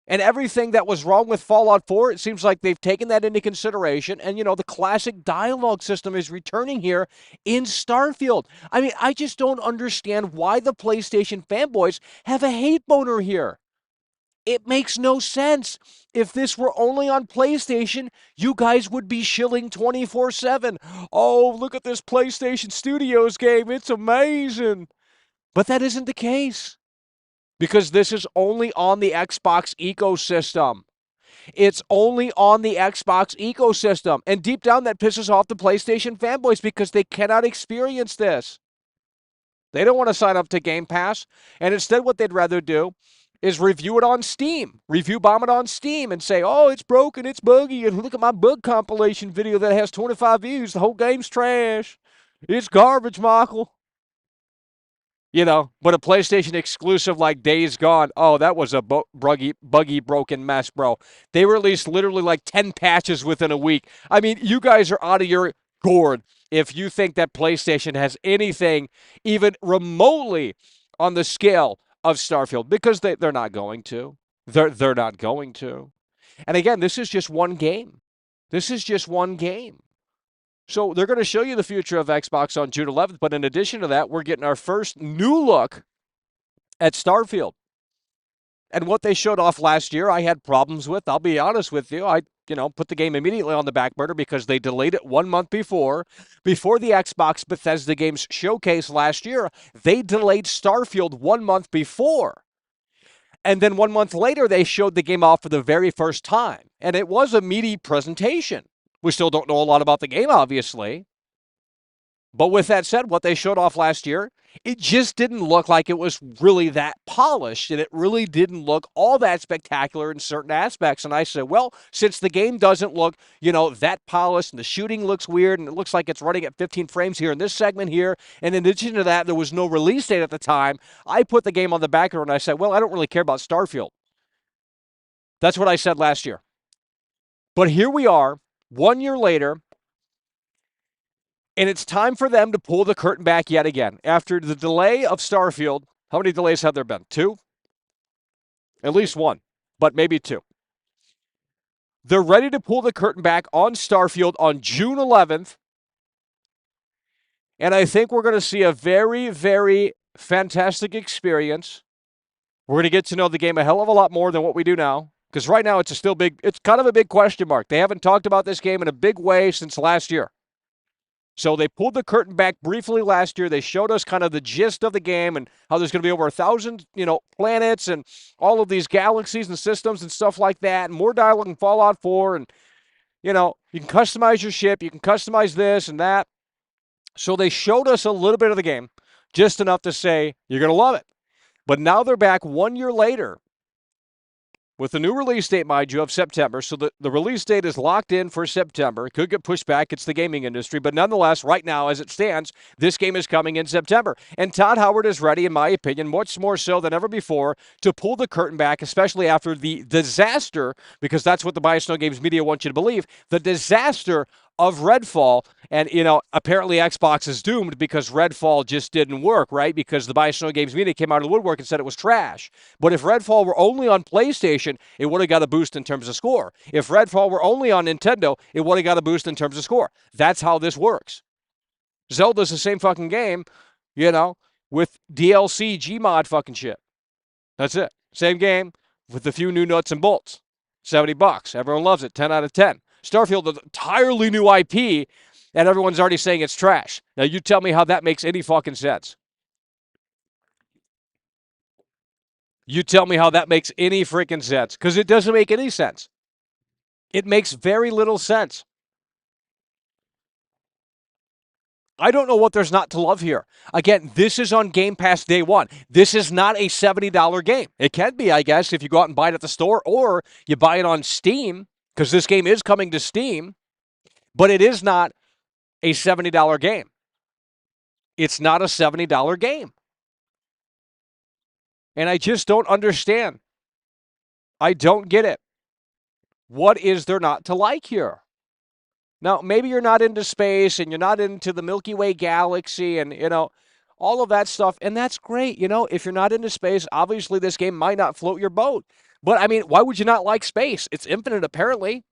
And everything that was wrong with Fallout 4, it seems like they've taken that into consideration. And, the classic dialogue system is returning here in Starfield. I mean, I just don't understand why the PlayStation fanboys have a hate boner here. It makes no sense. If this were only on PlayStation, you guys would be shilling 24/7. Oh, look at this PlayStation Studios game. It's amazing. But that isn't the case because this is only on the Xbox ecosystem. It's only on the Xbox ecosystem. And deep down, that pisses off the PlayStation fanboys because they cannot experience this. They don't want to sign up to Game Pass. And instead, what they'd rather do is review it on Steam, review bomb it on Steam and say, oh, it's broken, it's buggy, and look at my bug compilation video that has 25 views. The whole game's trash. It's garbage, Michael. But a PlayStation exclusive like Days Gone, oh, that was a buggy, broken mess, bro. They released literally like 10 patches within a week. I mean, you guys are out of your gourd if you think that PlayStation has anything even remotely on the scale of Starfield, because they're not going to. They're not going to. And again, this is just one game. This is just one game. So they're going to show you the future of Xbox on June 11th, but in addition to that, we're getting our first new look at Starfield. And what they showed off last year, I had problems with. I'll be honest with you. I put the game immediately on the back burner because they delayed it 1 month before the Xbox Bethesda Games showcase last year. They delayed Starfield 1 month before. And then 1 month later, they showed the game off for the very first time. And it was a meaty presentation. We still don't know a lot about the game, obviously. But with that said, what they showed off last year, it just didn't look like it was really that polished, and it really didn't look all that spectacular in certain aspects. And I said, well, since the game doesn't look, that polished, and the shooting looks weird, and it looks like it's running at 15 frames here in this segment here, and in addition to that, there was no release date at the time, I put the game on the back burner, and I said, well, I don't really care about Starfield. That's what I said last year. But here we are, 1 year later, and it's time for them to pull the curtain back yet again. After the delay of Starfield, how many delays have there been? 2? At least 1, but maybe 2. They're ready to pull the curtain back on Starfield on June 11th. And I think we're going to see a very, very fantastic experience. We're going to get to know the game a hell of a lot more than what we do now. Because right now it's kind of a big question mark. They haven't talked about this game in a big way since last year. So they pulled the curtain back briefly last year. They showed us kind of the gist of the game and how there's going to be over 1,000, planets and all of these galaxies and systems and stuff like that. And more dialogue in Fallout 4. And, you can customize your ship. You can customize this and that. So they showed us a little bit of the game, just enough to say, you're going to love it. But now they're back 1 year later with the new release date, mind you, of September. So the release date is locked in for September. It could get pushed back. It's the gaming industry. But nonetheless, right now, as it stands, this game is coming in September. And Todd Howard is ready, in my opinion, much more so than ever before, to pull the curtain back, especially after the disaster, because that's what the BioSnow Games media wants you to believe, the disaster of Redfall. And, apparently Xbox is doomed because Redfall just didn't work, right? Because the BioSnow Games media came out of the woodwork and said it was trash. But if Redfall were only on PlayStation, it would have got a boost in terms of score. If Redfall were only on Nintendo, it would have got a boost in terms of score. That's how this works. Zelda's the same fucking game, with DLC, Gmod fucking shit. That's it. Same game with a few new nuts and bolts. $70. Everyone loves it. 10 out of 10. Starfield, an entirely new IP, and everyone's already saying it's trash. Now, you tell me how that makes any fucking sense. You tell me how that makes any freaking sense, because it doesn't make any sense. It makes very little sense. I don't know what there's not to love here. Again, this is on Game Pass day one. This is not a $70 game. It can be, I guess, if you go out and buy it at the store, or you buy it on Steam, because this game is coming to Steam, but it is not a $70 game. It's not a $70 game. And I just don't understand. I don't get it. What is there not to like here? Now, maybe you're not into space and you're not into the Milky Way galaxy and, all of that stuff. And that's great. If you're not into space, obviously this game might not float your boat. But, I mean, why would you not like space? It's infinite, apparently.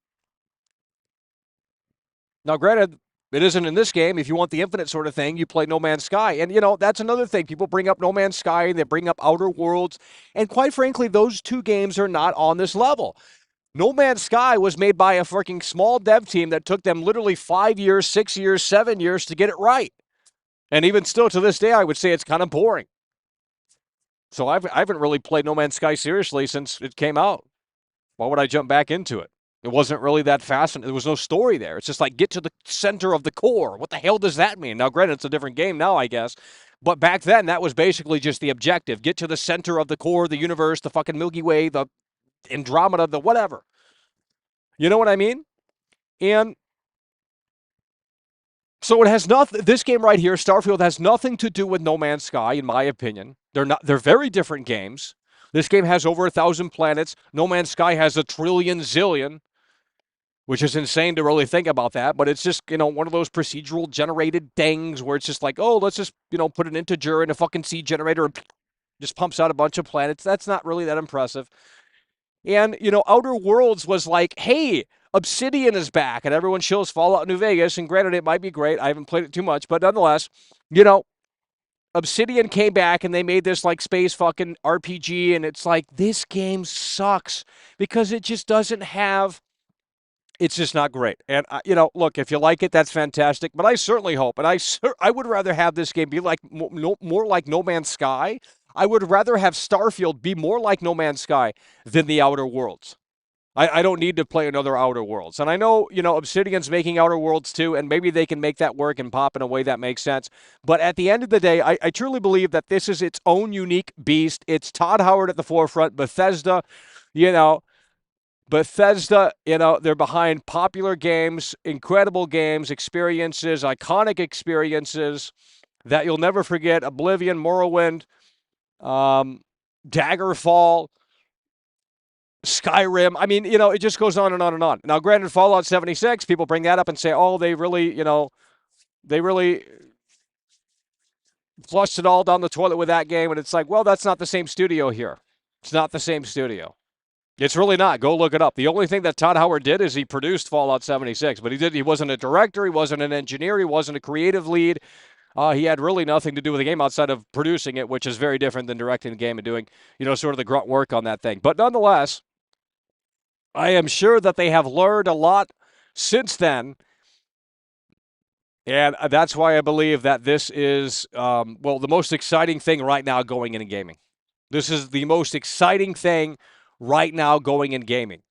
Now, granted, it isn't in this game. If you want the infinite sort of thing, you play No Man's Sky. And, that's another thing. People bring up No Man's Sky and they bring up Outer Worlds. And quite frankly, those two games are not on this level. No Man's Sky was made by a freaking small dev team that took them literally 5 years, 6 years, 7 years to get it right. And even still to this day, I would say it's kind of boring. So I haven't really played No Man's Sky seriously since it came out. Why would I jump back into it? It wasn't really that fascinating. There was no story there. It's just like, get to the center of the core. What the hell does that mean? Now, granted, it's a different game now, I guess. But back then, that was basically just the objective. Get to the center of the core, the universe, the fucking Milky Way, the Andromeda, the whatever. You know what I mean? And so it has nothing. This game right here, Starfield, has nothing to do with No Man's Sky, in my opinion. They're very different games. This game has over 1,000 planets. No Man's Sky has a trillion zillion, which is insane to really think about that. But it's just, one of those procedural generated things where it's just like, oh, let's just, put an integer in a fucking seed generator and just pumps out a bunch of planets. That's not really that impressive. And, Outer Worlds was like, hey, Obsidian is back, and everyone shows Fallout New Vegas, and granted, it might be great. I haven't played it too much, but nonetheless, Obsidian came back, and they made this, like, space fucking RPG, and it's like, this game sucks, because it just doesn't have... It's just not great. And, look, if you like it, that's fantastic, but I certainly hope, and I would rather have this game be like more like No Man's Sky. I would rather have Starfield be more like No Man's Sky than the Outer Worlds. I don't need to play another Outer Worlds. And I know, Obsidian's making Outer Worlds too, and maybe they can make that work and pop in a way that makes sense. But at the end of the day, I truly believe that this is its own unique beast. It's Todd Howard at the forefront. Bethesda, they're behind popular games, incredible games, experiences, iconic experiences that you'll never forget. Oblivion, Morrowind, Daggerfall, Skyrim. I mean, it just goes on and on and on. Now, granted, Fallout 76, people bring that up and say, oh, they really flushed it all down the toilet with that game. And it's like, well, that's not the same studio here. It's not the same studio. It's really not. Go look it up. The only thing that Todd Howard did is he produced Fallout 76, but he wasn't a director, he wasn't an engineer, he wasn't a creative lead. He had really nothing to do with the game outside of producing it, which is very different than directing the game and doing, sort of the grunt work on that thing. But nonetheless, I am sure that they have learned a lot since then. And that's why I believe that this is, the most exciting thing right now going in gaming. This is the most exciting thing right now going in gaming.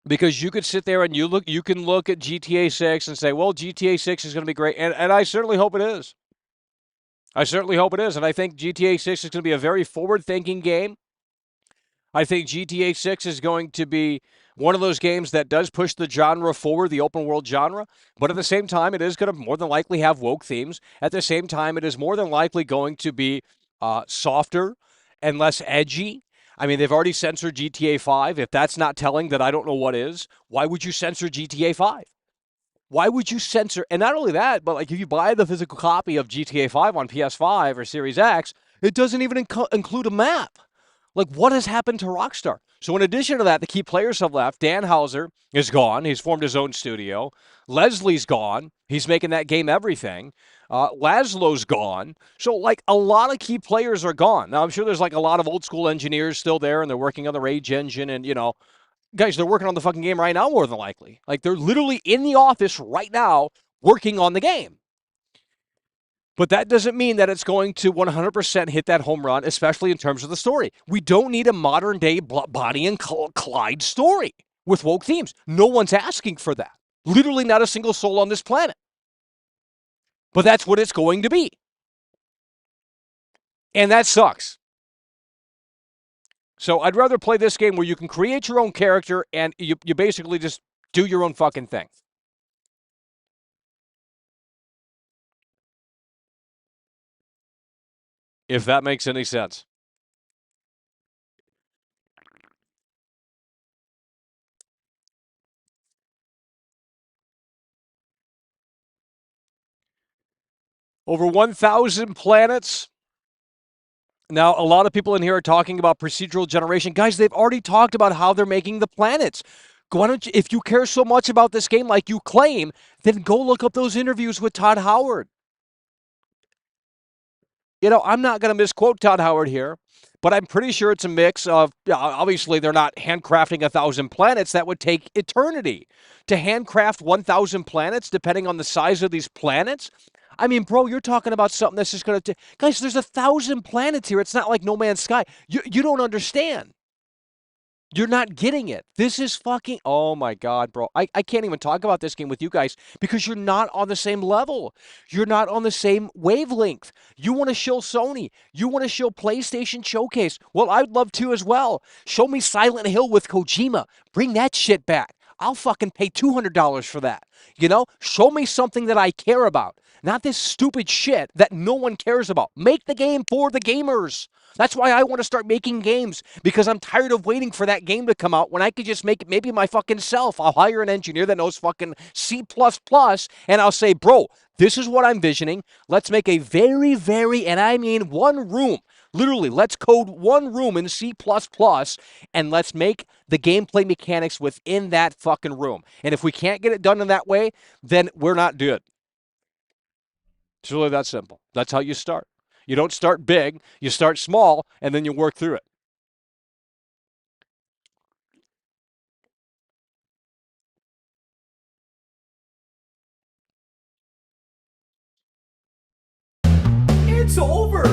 Because you could sit there and you can look at GTA 6 and say, well, GTA 6 is going to be great. And I certainly hope it is. I certainly hope it is. And I think GTA 6 is going to be a very forward thinking game. I think GTA 6 is going to be one of those games that does push the genre forward, the open world genre, but at the same time, it is going to more than likely have woke themes. At the same time, it is more than likely going to be softer and less edgy. I mean, they've already censored GTA 5. If that's not telling, that I don't know what is. Why would you censor GTA 5? Why would you censor? And not only that, but like if you buy the physical copy of GTA 5 on PS5 or Series X, it doesn't even include a map. Like, what has happened to Rockstar? So, in addition to that, the key players have left. Dan Houser is gone. He's formed his own studio. Leslie's gone. He's making that game everything. Laszlo's gone. So, like, a lot of key players are gone. Now, I'm sure there's like a lot of old school engineers still there, and they're working on the Rage engine. And, guys, they're working on the fucking game right now, more than likely. Like, they're literally in the office right now working on the game. But that doesn't mean that it's going to 100% hit that home run, especially in terms of the story. We don't need a modern day Bonnie and Clyde story with woke themes. No one's asking for that. Literally not a single soul on this planet. But that's what it's going to be. And that sucks. So I'd rather play this game where you can create your own character and you basically just do your own fucking thing. If that makes any sense. Over 1,000 planets. Now, a lot of people in here are talking about procedural generation. Guys, they've already talked about how they're making the planets. Why don't you, if you care so much about this game like you claim, then go look up those interviews with Todd Howard. I'm not going to misquote Todd Howard here, but I'm pretty sure it's a mix of, obviously, they're not handcrafting 1,000 planets. That would take eternity. To handcraft 1,000 planets, depending on the size of these planets, I mean, bro, you're talking about something that's just going to... Guys, there's 1,000 planets here. It's not like No Man's Sky. You don't understand. You're not getting it. This is fucking... Oh, my God, bro. I can't even talk about this game with you guys because you're not on the same level. You're not on the same wavelength. You want to show Sony. You want to show PlayStation Showcase. Well, I'd love to as well. Show me Silent Hill with Kojima. Bring that shit back. I'll fucking pay $200 for that. Show me something that I care about. Not this stupid shit that no one cares about. Make the game for the gamers. That's why I want to start making games, because I'm tired of waiting for that game to come out when I could just make it maybe my fucking self. I'll hire an engineer that knows fucking C++, and I'll say, bro, this is what I'm visioning. Let's make a very, very, and I mean one room. Literally, let's code one room in C++, and let's make the gameplay mechanics within that fucking room. And if we can't get it done in that way, then we're not good. It's really that simple. That's how you start. You don't start big, you start small, and then you work through it. It's over!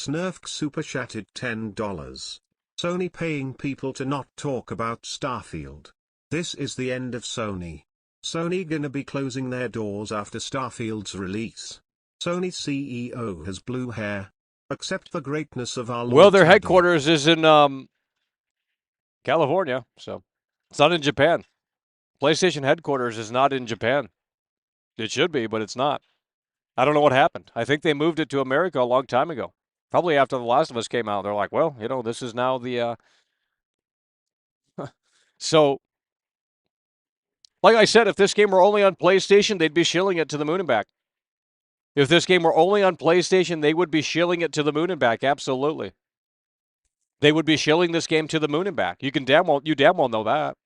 Snurf super chatted $10. Sony paying people to not talk about Starfield. This is the end of Sony. Sony gonna be closing their doors after Starfield's release. Sony CEO has blue hair. Accept the greatness of our Lord. Well, their headquarters is in California, so it's not in Japan. PlayStation headquarters is not in Japan. It should be, but it's not. I don't know what happened. I think they moved it to America a long time ago. Probably after The Last of Us came out. They're like, well, this is now the... So, like I said, if this game were only on PlayStation, they'd be shilling it to the moon and back. If this game were only on PlayStation, they would be shilling it to the moon and back. Absolutely. They would be shilling this game to the moon and back. You damn well know that.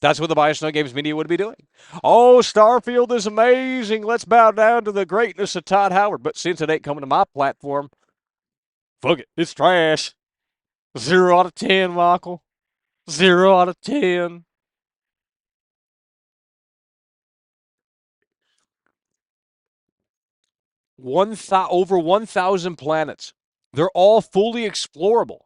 That's what the Bioshock Games media would be doing. Oh, Starfield is amazing. Let's bow down to the greatness of Todd Howard. But since it ain't coming to my platform, fuck it. It's trash. 0 out of 10, Michael. 0 out of 10. Over 1,000 planets. They're all fully explorable.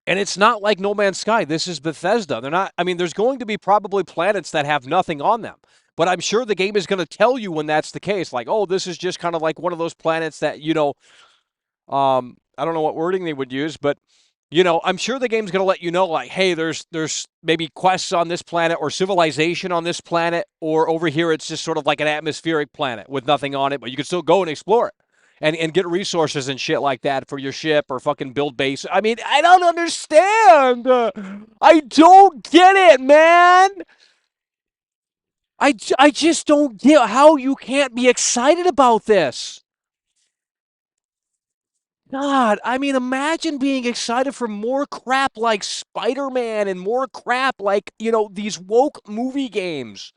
And it's not like No Man's Sky. This is Bethesda. They're not, I mean, there's going to be probably planets that have nothing on them. But I'm sure the game is going to tell you when that's the case. Like, oh, this is just kind of like one of those planets that, I don't know what wording they would use, but I'm sure the game's going to let you know, like, hey, there's maybe quests on this planet or civilization on this planet, or over here it's just sort of like an atmospheric planet with nothing on it, but you can still go and explore it and get resources and shit like that for your ship or fucking build base. I mean, I don't understand. I don't get it, man. I just don't get how you can't be excited about this. God, I mean, imagine being excited for more crap like Spider-Man and more crap like, these woke movie games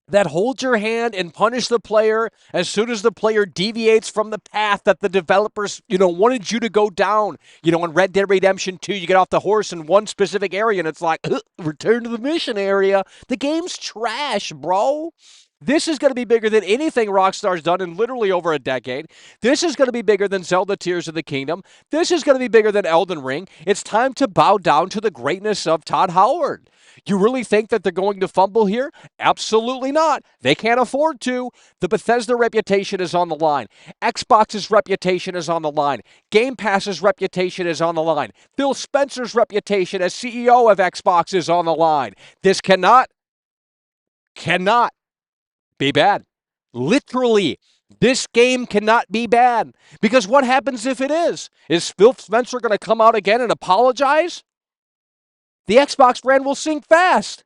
that hold your hand and punish the player as soon as the player deviates from the path that the developers, wanted you to go down. In Red Dead Redemption 2, you get off the horse in one specific area and it's like, return to the mission area. The game's trash, bro. This is going to be bigger than anything Rockstar's done in literally over a decade. This is going to be bigger than Zelda Tears of the Kingdom. This is going to be bigger than Elden Ring. It's time to bow down to the greatness of Todd Howard. You really think that they're going to fumble here? Absolutely not. They can't afford to. The Bethesda reputation is on the line. Xbox's reputation is on the line. Game Pass's reputation is on the line. Phil Spencer's reputation as CEO of Xbox is on the line. This cannot be bad. Literally, this game cannot be bad. Because what happens if it is? Is Phil Spencer going to come out again and apologize? The Xbox brand will sink fast.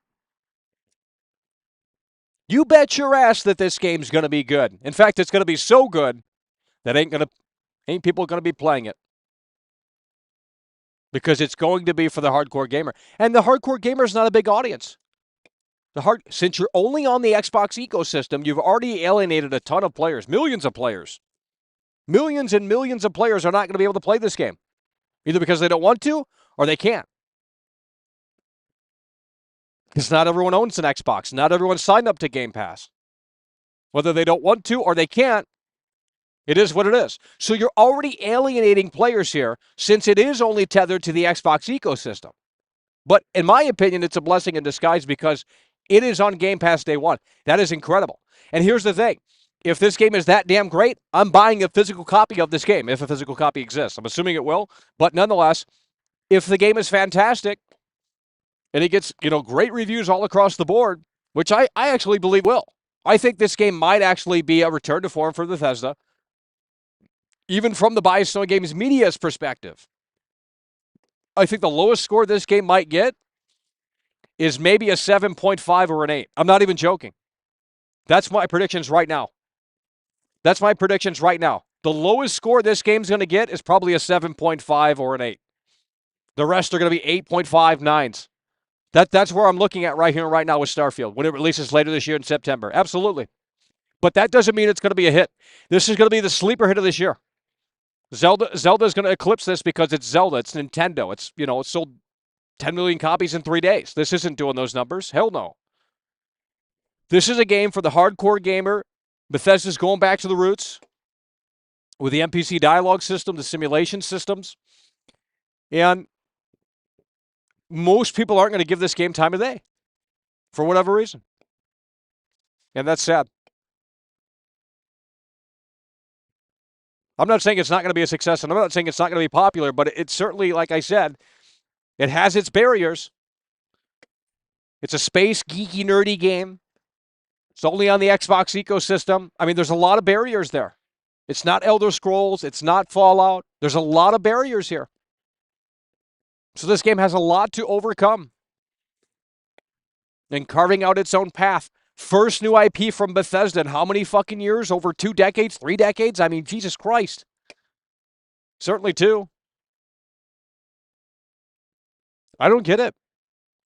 You bet your ass that this game's going to be good. In fact, it's going to be so good that ain't people going to be playing it. Because it's going to be for the hardcore gamer. And the hardcore gamer is not a big audience. Since you're only on the Xbox ecosystem, you've already alienated a ton of players, millions of players. Millions and millions of players are not going to be able to play this game. Either because they don't want to or they can't. Because not everyone owns an Xbox. Not everyone signed up to Game Pass. Whether they don't want to or they can't, it is what it is. So you're already alienating players here since it is only tethered to the Xbox ecosystem. But in my opinion, it's a blessing in disguise because it is on Game Pass day one. That is incredible. And here's the thing. If this game is that damn great, I'm buying a physical copy of this game, if a physical copy exists. I'm assuming it will. But nonetheless, if the game is fantastic, and it gets, great reviews all across the board, which I actually believe will. I think this game might actually be a return to form for Bethesda, even from the Biased Sony Games Media's perspective. I think the lowest score this game might get is maybe a 7.5 or an 8. I'm not even joking. That's my predictions right now. The lowest score this game's going to get is probably a 7.5 or an 8. The rest are going to be 8.5, 9s. That's where I'm looking at right here and right now with Starfield when it releases later this year in September. Absolutely. But that doesn't mean it's going to be a hit. This is going to be the sleeper hit of this year. Zelda is going to eclipse this because it's Zelda. It's Nintendo. It's sold 10 million copies in 3 days. This isn't doing those numbers. Hell no. This is a game for the hardcore gamer. Bethesda's going back to the roots with the NPC dialogue system, the simulation systems. And most people aren't going to give this game time of day for whatever reason. And that's sad. I'm not saying it's not going to be a success, and I'm not saying it's not going to be popular, but it's certainly, like I said, it has its barriers. It's a space, geeky, nerdy game. It's only on the Xbox ecosystem. I mean, there's a lot of barriers there. It's not Elder Scrolls. It's not Fallout. There's a lot of barriers here. So this game has a lot to overcome. And carving out its own path. First new IP from Bethesda in how many fucking years? Over 2 decades? 3 decades? I mean, Jesus Christ. Certainly 2. I don't get it.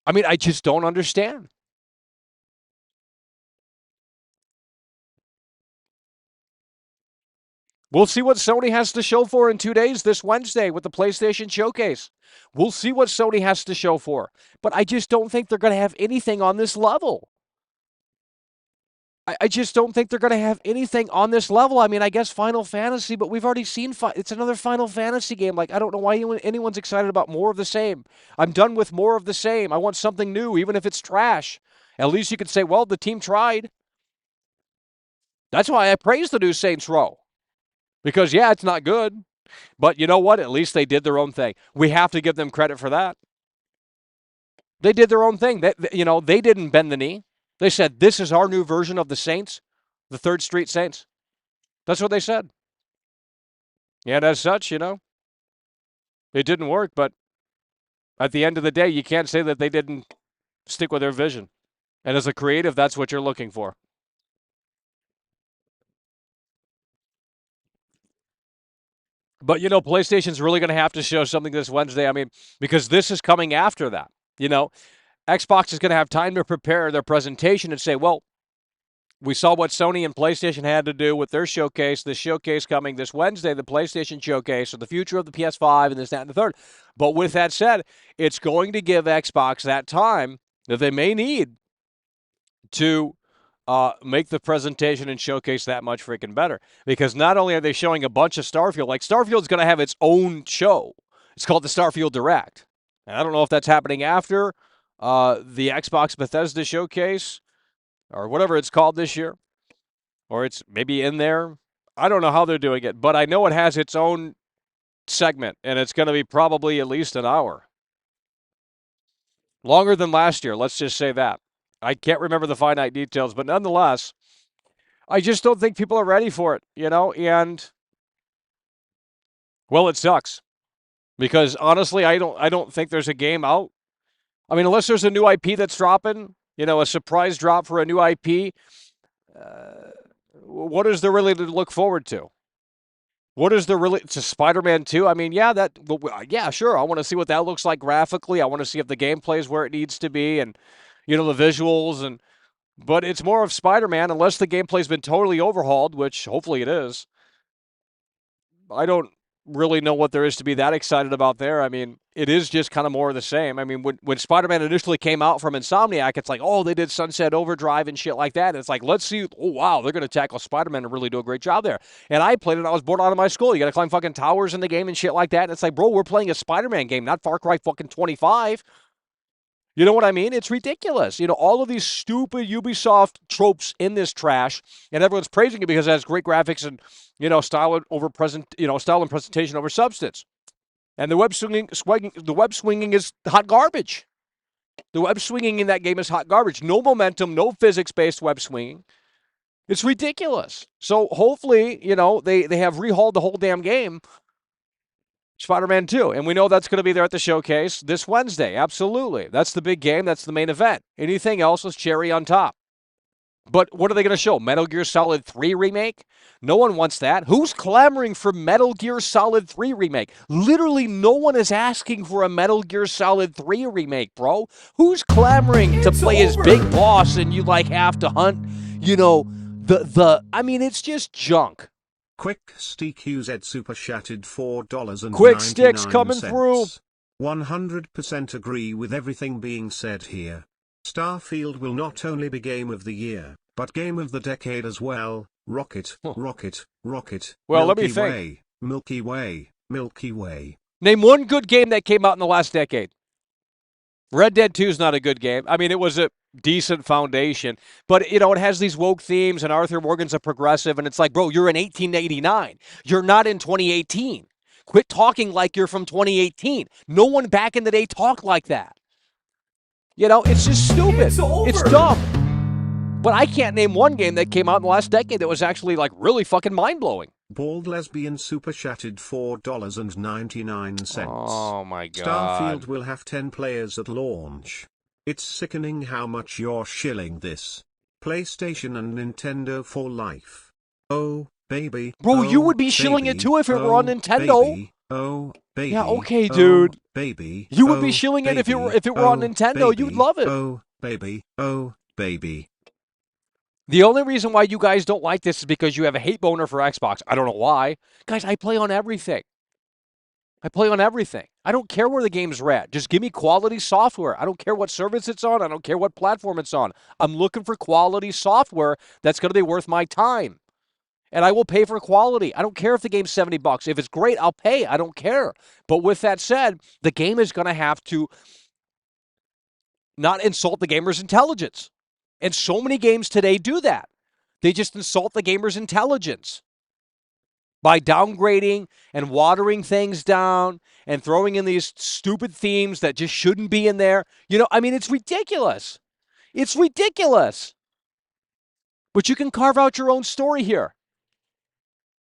I mean, I just don't understand. We'll see what Sony has to show for in 2 days this Wednesday with the PlayStation Showcase. We'll see what Sony has to show for. But I just don't think they're going to have anything on this level. I just don't think they're going to have anything on this level. I mean, I guess Final Fantasy, but we've already seen it's another Final Fantasy game. Like, I don't know why anyone's excited about more of the same. I'm done with more of the same. I want something new, even if it's trash. At least you could say, well, the team tried. That's why I praise the new Saints Row. Because, yeah, it's not good. But you know what? At least they did their own thing. We have to give them credit for that. They did their own thing. They didn't bend the knee. They said, this is our new version of the Saints, the 3rd Street Saints. That's what they said. And as such, it didn't work. But at the end of the day, you can't say that they didn't stick with their vision. And as a creative, that's what you're looking for. But, PlayStation's really going to have to show something this Wednesday. I mean, because this is coming after that. Xbox is going to have time to prepare their presentation and say, well, we saw what Sony and PlayStation had to do with their showcase. This showcase coming this Wednesday, the PlayStation showcase, or the future of the PS5 and this, that, and the third. But with that said, it's going to give Xbox that time that they may need to make the presentation and showcase that much freaking better. Because not only are they showing a bunch of Starfield, like Starfield's going to have its own show. It's called the Starfield Direct. And I don't know if that's happening after the Xbox Bethesda showcase or whatever it's called this year, or it's maybe in there. I don't know how they're doing it, but I know it has its own segment, and it's going to be probably at least an hour. Longer than last year, let's just say that. I can't remember the finite details, but nonetheless, I just don't think people are ready for it, and, well, it sucks. Because honestly, I don't think there's a game out. I mean, unless there's a new IP that's dropping, a surprise drop for a new IP, what is there really to look forward to? What is there really to Spider-Man 2? I mean, yeah, sure. I want to see what that looks like graphically. I want to see if the gameplay is where it needs to be and, the visuals. But it's more of Spider-Man, unless the gameplay's been totally overhauled, which hopefully it is. I don't really know what there is to be that excited about there. I mean, it is just kind of more of the same. I mean, when Spider-Man initially came out from Insomniac, it's like, oh, they did Sunset Overdrive and shit like that. And it's like, let's see. Oh, wow, they're going to tackle Spider-Man and really do a great job there. And I played it, and I was bored out of my school. You got to climb fucking towers in the game and shit like that. And it's like, bro, we're playing a Spider-Man game, not Far Cry fucking 25. You know what I mean? It's ridiculous. All of these stupid Ubisoft tropes in this trash, and everyone's praising it because it has great graphics and, style and presentation over substance. And the web swinging is hot garbage. The web swinging in that game is hot garbage. No momentum, no physics-based web swinging. It's ridiculous. So hopefully, they have rehauled the whole damn game. Spider-Man 2, and we know that's going to be there at the showcase this Wednesday. Absolutely. That's the big game. That's the main event. Anything else is cherry on top. But what are they going to show? Metal Gear Solid 3 remake? No one wants that. Who's clamoring for Metal Gear Solid 3 remake? Literally no one is asking for a Metal Gear Solid 3 remake, bro. Who's clamoring to play his big boss and you have to hunt, I mean, it's just junk. Quick Stick UZ super chatted $4.99. Quick Sticks coming through. 100% agree with everything being said here. Starfield will not only be Game of the Year, but Game of the Decade as well. Rocket, rocket, rocket. Well, Milky let me think. Way, Milky Way, Milky Way. Name one good game that came out in the last decade. Red Dead 2 is not a good game. I mean, it was a decent foundation, but, it has these woke themes, and Arthur Morgan's a progressive, and it's like, bro, you're in 1889. You're not in 2018. Quit talking like you're from 2018. No one back in the day talked like that. It's just stupid. It's dumb. But I can't name one game that came out in the last decade that was actually, really fucking mind-blowing. Bald Lesbian super chatted $4.99. Oh, my God. Starfield will have 10 players at launch. It's sickening how much you're shilling this. PlayStation and Nintendo for life. Oh, baby. Bro, you would be shilling it too if it were on Nintendo. Baby. Oh, baby. Yeah, okay, dude. Baby. You would be shilling it if it were on Nintendo. Baby. You'd love it. Oh, baby. Oh, baby. The only reason why you guys don't like this is because you have a hate boner for Xbox. I don't know why. Guys, I play on everything. I don't care where the game's at. Just give me quality software. I don't care what service it's on. I don't care what platform it's on. I'm looking for quality software that's going to be worth my time. And I will pay for quality. I don't care if the game's $70. If it's great, I'll pay. I don't care. But with that said, the game is going to have to not insult the gamer's intelligence. And so many games today do that. They just insult the gamer's intelligence by downgrading and watering things down and throwing in these stupid themes that just shouldn't be in there. I mean, it's ridiculous. It's ridiculous. But you can carve out your own story here.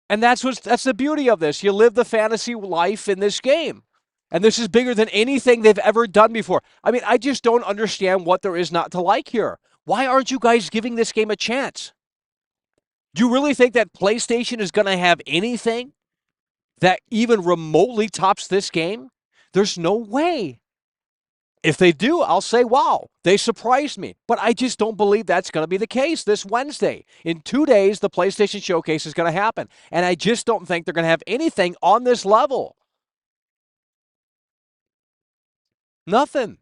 And that's the beauty of this. You live the fantasy life in this game. And this is bigger than anything they've ever done before. I mean, I just don't understand what there is not to like here. Why aren't you guys giving this game a chance? Do you really think that PlayStation is going to have anything that even remotely tops this game? There's no way. If they do, I'll say, wow, they surprised me. But I just don't believe that's going to be the case this Wednesday. In 2 days, the PlayStation Showcase is going to happen. And I just don't think they're going to have anything on this level. Nothing.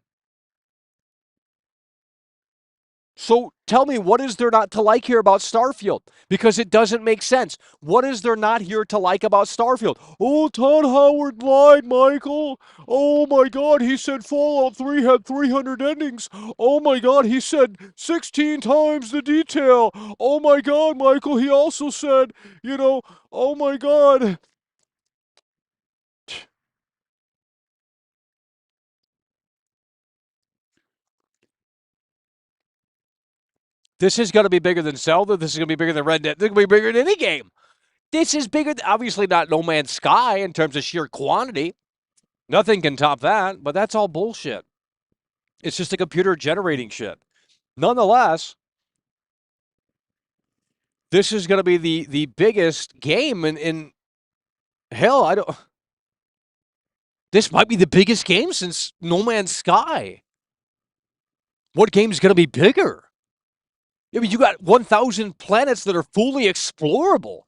So tell me, what is there not to like here about Starfield? Because it doesn't make sense. What is there not here to like about Starfield? Oh, Todd Howard lied, Michael. Oh my God, he said Fallout 3 had 300 endings. Oh my God, he said 16 times the detail. Oh my God, Michael, he also said, oh my God. This is going to be bigger than Zelda. This is going to be bigger than Red Dead. This is going to be bigger than any game. This is bigger, obviously not No Man's Sky in terms of sheer quantity. Nothing can top that, but that's all bullshit. It's just a computer generating shit. Nonetheless, this is going to be the biggest game in hell, I don't. This might be the biggest game since No Man's Sky. What game is going to be bigger? I mean, you got 1,000 planets that are fully explorable.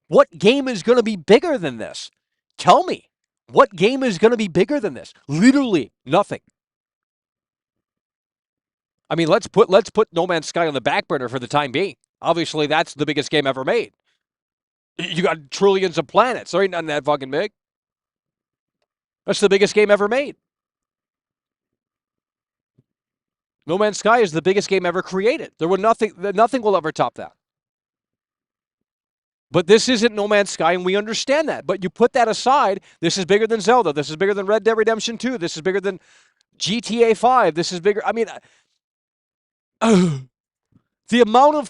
What game is going to be bigger than this? Tell me. What game is going to be bigger than this? Literally nothing. I mean, let's put No Man's Sky on the back burner for the time being. Obviously, that's the biggest game ever made. You got trillions of planets. There ain't nothing that fucking big. That's the biggest game ever made. No Man's Sky is the biggest game ever created. Nothing will ever top that. But this isn't No Man's Sky, and we understand that. But you put that aside, this is bigger than Zelda. This is bigger than Red Dead Redemption 2. This is bigger than GTA 5. This is bigger. I mean, the amount of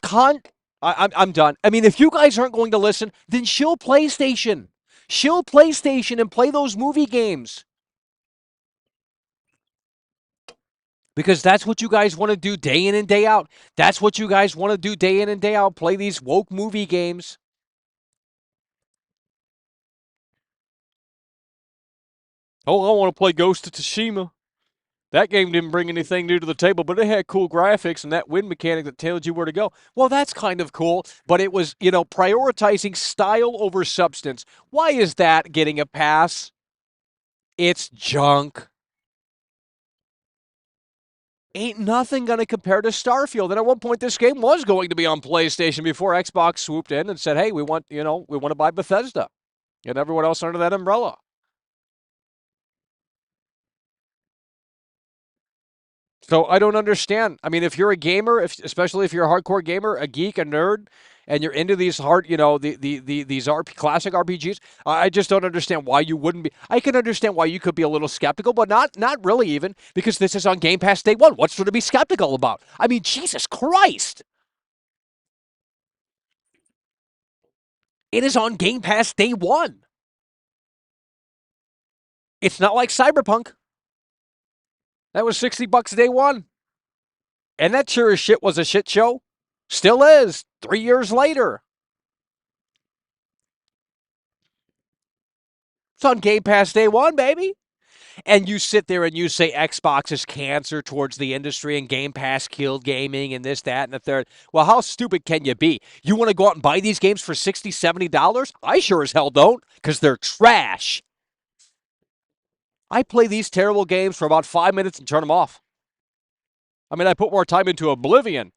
I'm done. I mean, if you guys aren't going to listen, then shill PlayStation. Shill PlayStation and play those movie games. Because that's what you guys want to do day in and day out. That's what you guys want to do day in and day out. Play these woke movie games. Oh, I want to play Ghost of Tsushima. That game didn't bring anything new to the table, but it had cool graphics and that wind mechanic that told you where to go. Well, that's kind of cool, but it was, prioritizing style over substance. Why is that getting a pass? It's junk. Ain't nothing going to compare to Starfield. And at one point, this game was going to be on PlayStation before Xbox swooped in and said, hey, we want to buy Bethesda and everyone else under that umbrella. So I don't understand. I mean, if you're a gamer, especially if you're a hardcore gamer, a geek, a nerd, and you're into these these classic RPGs, I just don't understand why you wouldn't be. I can understand why you could be a little skeptical, but not really even, because this is on Game Pass day one. What's there to be skeptical about? I mean, Jesus Christ. It is on Game Pass day one. It's not like Cyberpunk. That was $60 day one. And that sure as shit was a shit show. Still is, 3 years later. It's on Game Pass day one, baby. And you sit there and you say Xbox is cancer towards the industry and Game Pass killed gaming and this, that, and the third. Well, how stupid can you be? You want to go out and buy these games for $60, $70? I sure as hell don't, because they're trash. I play these terrible games for about 5 minutes and turn them off. I mean, I put more time into Oblivion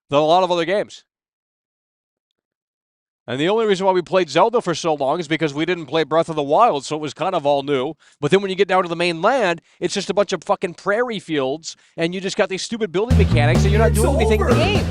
than a lot of other games. And the only reason why we played Zelda for so long is because we didn't play Breath of the Wild, so it was kind of all new. But then when you get down to the mainland, it's just a bunch of fucking prairie fields, and you just got these stupid building mechanics, and you're not doing anything in the game.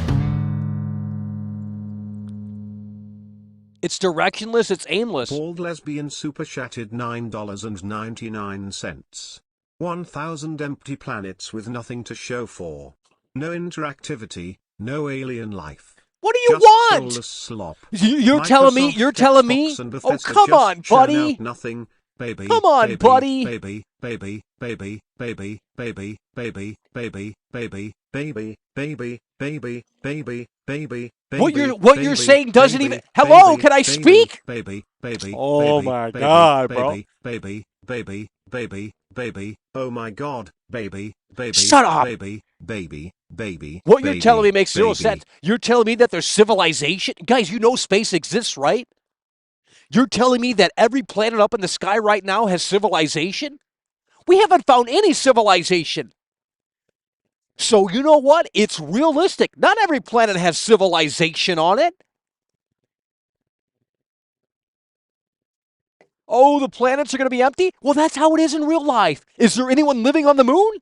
It's directionless, it's aimless. Bald Lesbian super chatted $9.99. 1,000 empty planets with nothing to show for. No interactivity, no alien life. What do you Just want? soulless slop. You're telling me? You're telling me? Oh, come on, buddy. Nothing. Baby, come on, baby, buddy. Baby, baby, baby, baby, baby, baby, baby, baby, baby, baby, baby, baby, baby. What you're saying doesn't even. Hello, can I speak? Baby, baby. Oh my God, bro. Baby, baby, baby, baby. Oh my God, baby, baby. Shut up. Baby, baby, baby. What you're telling me makes zero sense. You're telling me that there's civilization? Guys, you know space exists, right? You're telling me that every planet up in the sky right now has civilization? We haven't found any civilization. So you know what? It's realistic. Not every planet has civilization on it. Oh, the planets are going to be empty? Well, that's how it is in real life. Is there anyone living on the moon?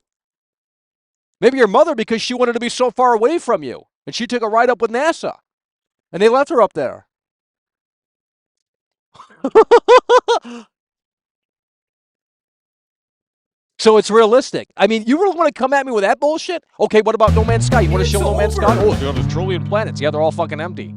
Maybe your mother, because she wanted to be so far away from you. And she took a ride up with NASA. And they left her up there. So it's realistic. I mean, you really want to come at me with that bullshit? Okay, what about No Man's Sky? You want to show No Man's Sky? Oh, there's a trillion planets. Yeah, they're all fucking empty.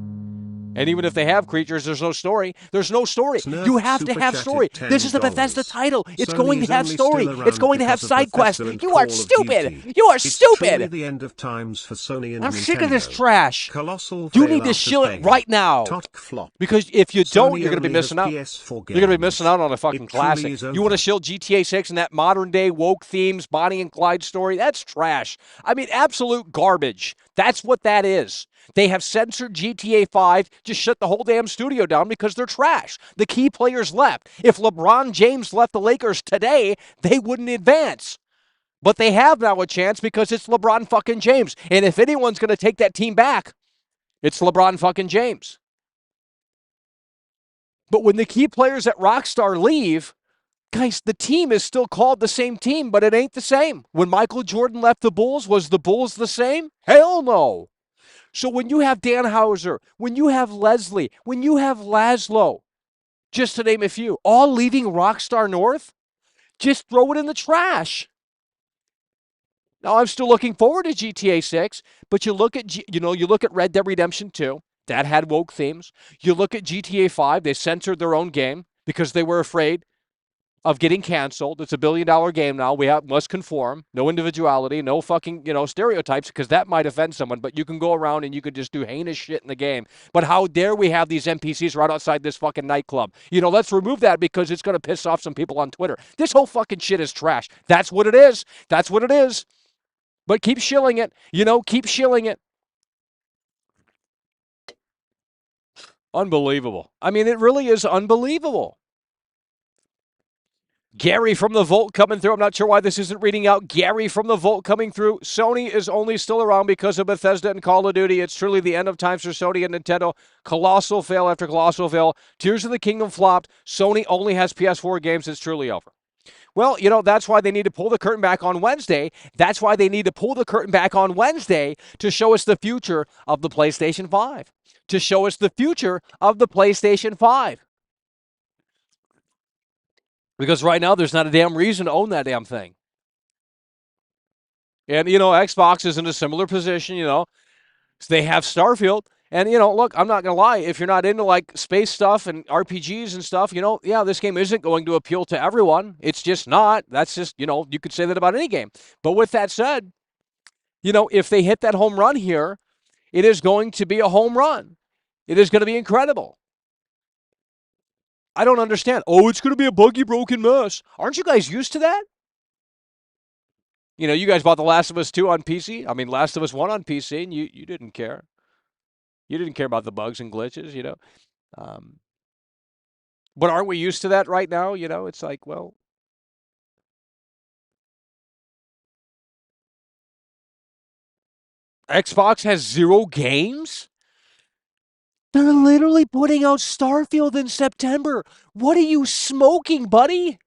And even if they have creatures, there's no story. There's no story. You have to have story. This is the Bethesda title. It's going to have story. It's going to have side quests. You are stupid. You are stupid. The end of times for Sony and I'm Nintendo. sick of this trash. Colossal You need to shill it right now. Because if you don't, you're going to be missing out. You're going to be missing out on a fucking classic. You want to shill GTA 6 and that modern day woke themes, Bonnie and Clyde story? That's trash. I mean, absolute garbage. That's what that is. They have censored GTA 5, just shut the whole damn studio down because they're trash. The key players left. If LeBron James left the Lakers today, they wouldn't advance. But they have now a chance because it's LeBron fucking James. And if anyone's going to take that team back, it's LeBron fucking James. But when the key players at Rockstar leave, guys, the team is still called the same team, but it ain't the same. When Michael Jordan left the Bulls, was the Bulls the same? Hell no. So when you have Dan Houser, when you have Leslie, when you have Laszlo, just to name a few, all leaving Rockstar North, just throw it in the trash. Now I'm still looking forward to GTA 6, but you look at you look at Red Dead Redemption 2, that had woke themes. You look at GTA 5, they censored their own game because they were afraid of getting canceled. It's $1 billion game now. We must conform. No individuality, no fucking, stereotypes, because that might offend someone, but you can go around and you can just do heinous shit in the game. But how dare we have these NPCs right outside this fucking nightclub? Let's remove that because it's going to piss off some people on Twitter. This whole fucking shit is trash. That's what it is. That's what it is. But keep shilling it. Keep shilling it. Unbelievable. I mean, it really is unbelievable. Gary from the Vault coming through. I'm not sure why this isn't reading out. Gary from the Vault coming through. Sony is only still around because of Bethesda and Call of Duty. It's truly the end of times for Sony and Nintendo. Colossal fail after colossal fail. Tears of the Kingdom flopped. Sony only has PS4 games. It's truly over. Well, that's why they need to pull the curtain back on Wednesday. That's why they need to pull the curtain back on Wednesday to show us the future of the PlayStation 5. To show us the future of the PlayStation 5. Because right now, there's not a damn reason to own that damn thing. And, Xbox is in a similar position, So they have Starfield. And, look, I'm not going to lie. If you're not into, space stuff and RPGs and stuff, this game isn't going to appeal to everyone. It's just not. That's just, you could say that about any game. But with that said, if they hit that home run here, it is going to be a home run. It is going to be incredible. I don't understand. Oh, it's going to be a buggy, broken mess. Aren't you guys used to that? You guys bought The Last of Us 2 on PC. I mean, Last of Us 1 on PC, and you didn't care. You didn't care about the bugs and glitches, But aren't we used to that right now? It's like, well, Xbox has 0 games? They're literally putting out Starfield in September. What are you smoking, buddy?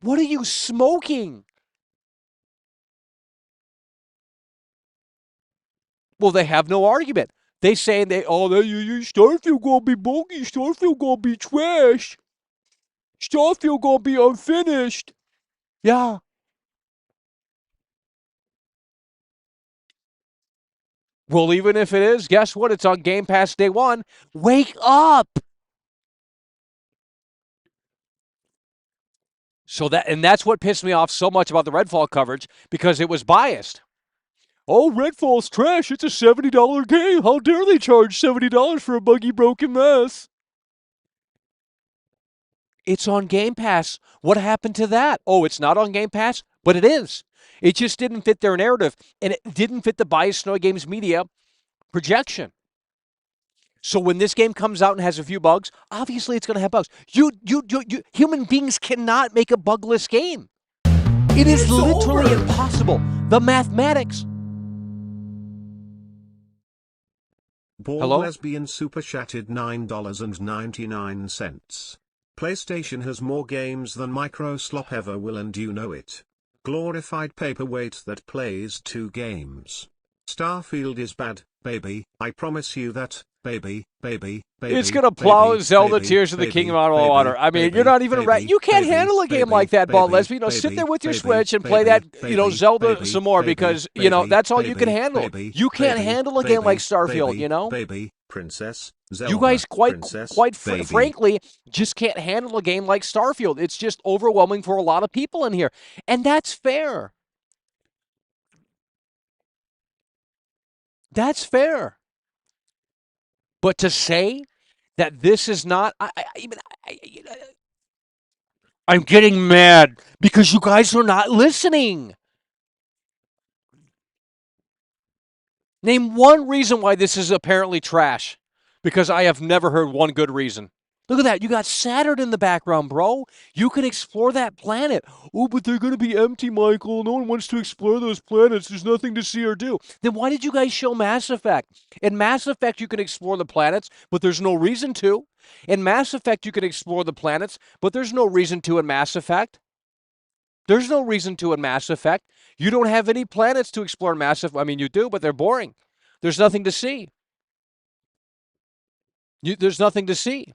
What are you smoking? Well, they have no argument. They say Starfield gonna be bogey, Starfield gonna be trash, Starfield gonna be unfinished. Yeah. Well, even if it is, guess what? It's on Game Pass day one. Wake up. That's what pissed me off so much about the Redfall coverage, because it was biased. Oh, Redfall's trash. It's a $70 game. How dare they charge $70 for a buggy, broken mess? It's on Game Pass. What happened to that? Oh, it's not on Game Pass, but it is. It just didn't fit their narrative, and it didn't fit the biased Snowy Games media projection. So when this game comes out and has a few bugs, obviously it's going to have bugs. Human beings cannot make a bugless game. It is It's literally over. impossible. The mathematics. Bald Hello? Lesbian super chatted $9.99. PlayStation has more games than Microslop ever will, and you know it. Glorified paperweight that plays 2 games. Starfield is bad, baby, I promise you that, baby. It's going to plow Zelda Tears of the Kingdom out of the water. I mean, you're not even right. You can't handle a game like that, Bald Lesbian. Sit there with your Switch and play that, Zelda some more, because, that's all you can handle. You can't handle a game like Starfield, Baby, princess, Zelda, You guys, princess, frankly, just can't handle a game like Starfield. It's just overwhelming for a lot of people in here. And that's fair. That's fair. But to say that this is not, I'm getting mad because you guys are not listening. Name one reason why this is apparently trash, because I have never heard one good reason. Look at that. You got Saturn in the background, bro. You can explore that planet. Oh, but they're going to be empty, Michael. No one wants to explore those planets. There's nothing to see or do. Then why did you guys show Mass Effect? In Mass Effect, you can explore the planets, but there's no reason to. In Mass Effect, you can explore the planets, but there's no reason to in Mass Effect. There's no reason to in Mass Effect. You don't have any planets to explore in Mass Effect. I mean, you do, but they're boring. There's nothing to see. There's nothing to see.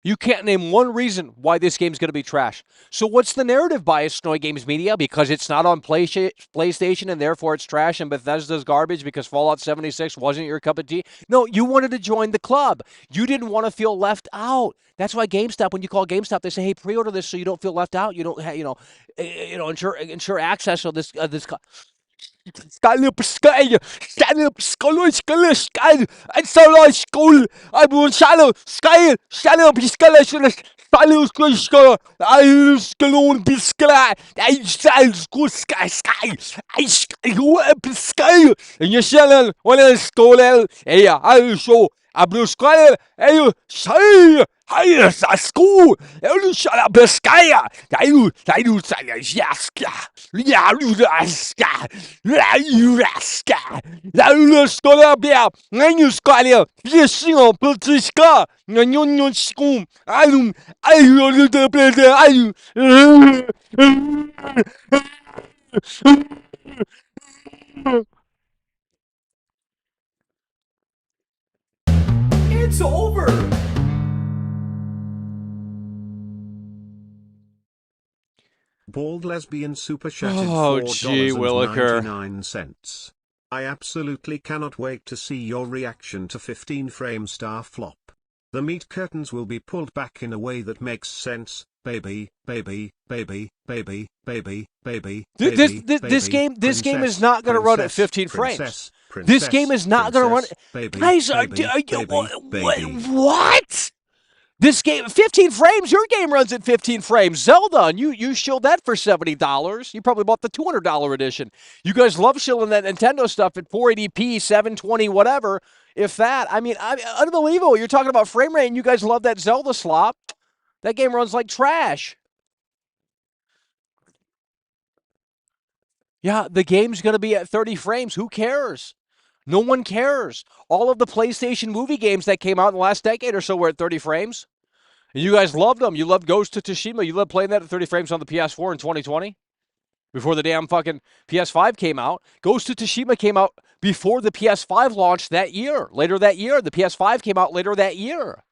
You can't name one reason why this game's going to be trash. So what's the narrative bias, Snowy Games Media? Because it's not on PlayStation and therefore it's trash, and Bethesda's garbage because Fallout 76 wasn't your cup of tea? No, you wanted to join the club. You didn't want to feel left out. That's why GameStop, when you call GameStop, they say, hey, pre-order this so you don't feel left out. You don't have, ensure access of this. Sky up sky, sky up school, sky, and so on school. I will shadow, sky up, school, I school, be sky, I school, sky, I sky, and you shall, when I school, I show. Abruskaya, say, hey, school, you shut up, Skaya, you yaska, you raska, you scholar bear, and you scholar, yes, you put this car, and you school, I will the pleasure, It's over. Bald Lesbian super chatted Oh, gee, Williker. $4.99. I absolutely cannot wait to see your reaction to 15 frame star flop. The meat curtains will be pulled back in a way that makes sense, baby. This game is not going to run at 15 frames. This game is not going to run. Guys, what? This game, 15 frames. Your game runs at 15 frames. Zelda, and you shilled that for $70. You probably bought the $200 edition. You guys love shilling that Nintendo stuff at 480p, 720, whatever. If that, unbelievable. You're talking about frame rate, and you guys love that Zelda slop. That game runs like trash. Yeah, the game's going to be at 30 frames. Who cares? No one cares. All of the PlayStation movie games that came out in the last decade or so were at 30 frames. And you guys loved them. You loved Ghost of Tsushima. You loved playing that at 30 frames on the PS4 in 2020 before the damn fucking PS5 came out. Ghost of Tsushima came out before the PS5 launched that year. Later that year, the PS5 came out later that year.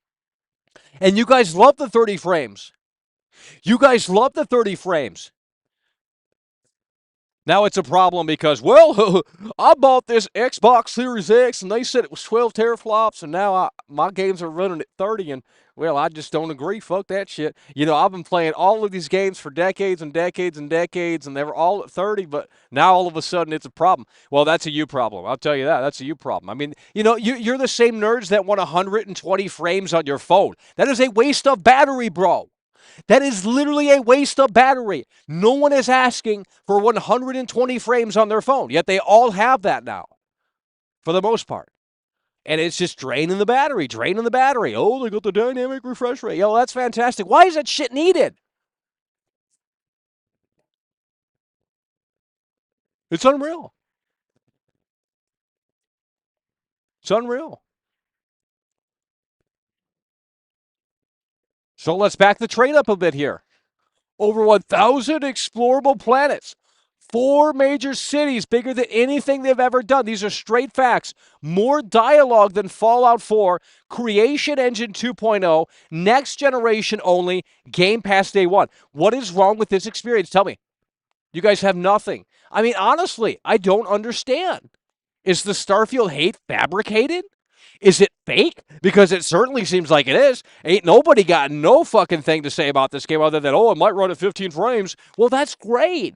And you guys love the 30 frames. You guys love the 30 frames. Now it's a problem because, well, I bought this Xbox Series X and they said it was 12 teraflops, and now my games are running at 30, and, well, I just don't agree. Fuck that shit. You know, I've been playing all of these games for decades and decades and decades, and they were all at 30, but now all of a sudden it's a problem. Well, that's a you problem. I'll tell you that. That's a you problem. I mean, you know, you're the same nerds that want 120 frames on your phone. That is a waste of battery, bro. That is literally a waste of battery. No one is asking for 120 frames on their phone, yet they all have that now, for the most part. And it's just draining the battery, draining the battery. Oh, they got the dynamic refresh rate. Yo, that's fantastic. Why is that shit needed? It's unreal. It's unreal. So let's back the trade up a bit here. Over 1,000 explorable planets. 4 major cities, bigger than anything they've ever done. These are straight facts. More dialogue than Fallout 4, Creation Engine 2.0, next generation only, Game Pass Day 1. What is wrong with this experience? Tell me. You guys have nothing. I mean, honestly, I don't understand. Is the Starfield hate fabricated? Is it fake? Because it certainly seems like it is. Ain't nobody got no fucking thing to say about this game other than, oh, it might run at 15 frames. Well, that's great.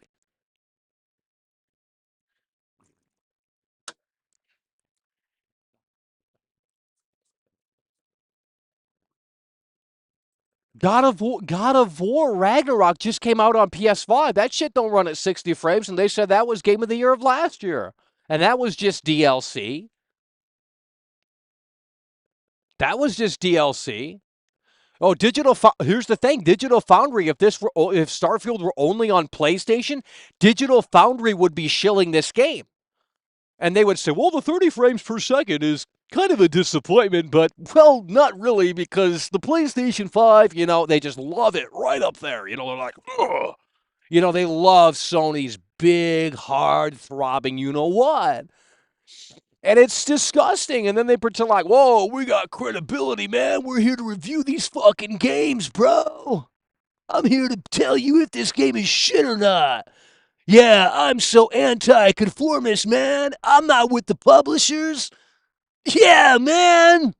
God of War Ragnarok just came out on PS5. That shit don't run at 60 frames, and they said that was Game of the Year of last year. And that was just DLC. That was just DLC. Oh, here's the thing. Digital Foundry, if Starfield were only on PlayStation, Digital Foundry would be shilling this game. And they would say, well, the 30 frames per second is kind of a disappointment, but, well, not really, because the PlayStation 5, you know, they just love it right up there. You know, they're like, ugh. You know, they love Sony's big, hard, throbbing, you know what? And it's disgusting. And then they pretend like, whoa, we got credibility, man. We're here to review these fucking games, bro. I'm here to tell you if this game is shit or not. Yeah, I'm so anti-conformist, man. I'm not with the publishers. Yeah, man.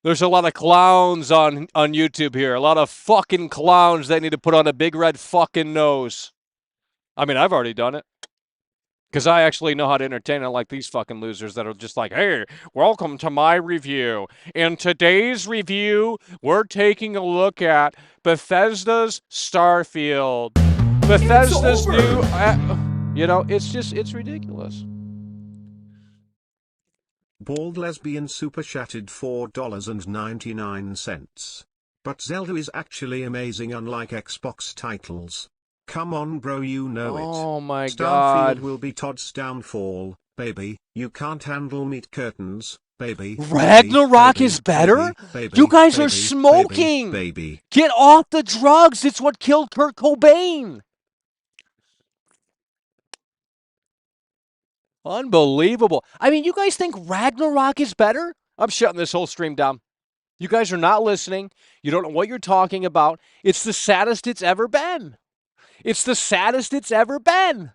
There's a lot of clowns on YouTube here. A lot of fucking clowns that need to put on a big red fucking nose. I mean, I've already done it. Because I actually know how to entertain, unlike these fucking losers that are just like, hey, welcome to my review. In today's review, we're taking a look at Bethesda's Starfield. Bethesda's new... you know, it's ridiculous. Bald Lesbian Super Chatted $4.99. But Zelda is actually amazing unlike Xbox titles. Come on bro, you know it. Oh my Starfield god. will be Todd's downfall, baby. You can't handle meat curtains, baby. Ragnarok is better? You guys are smoking! Baby. Get off the drugs! It's what killed Kurt Cobain! Unbelievable. I mean, you guys think Ragnarok is better? I'm shutting this whole stream down. You guys are not listening. You don't know what you're talking about. It's the saddest it's ever been. It's the saddest it's ever been.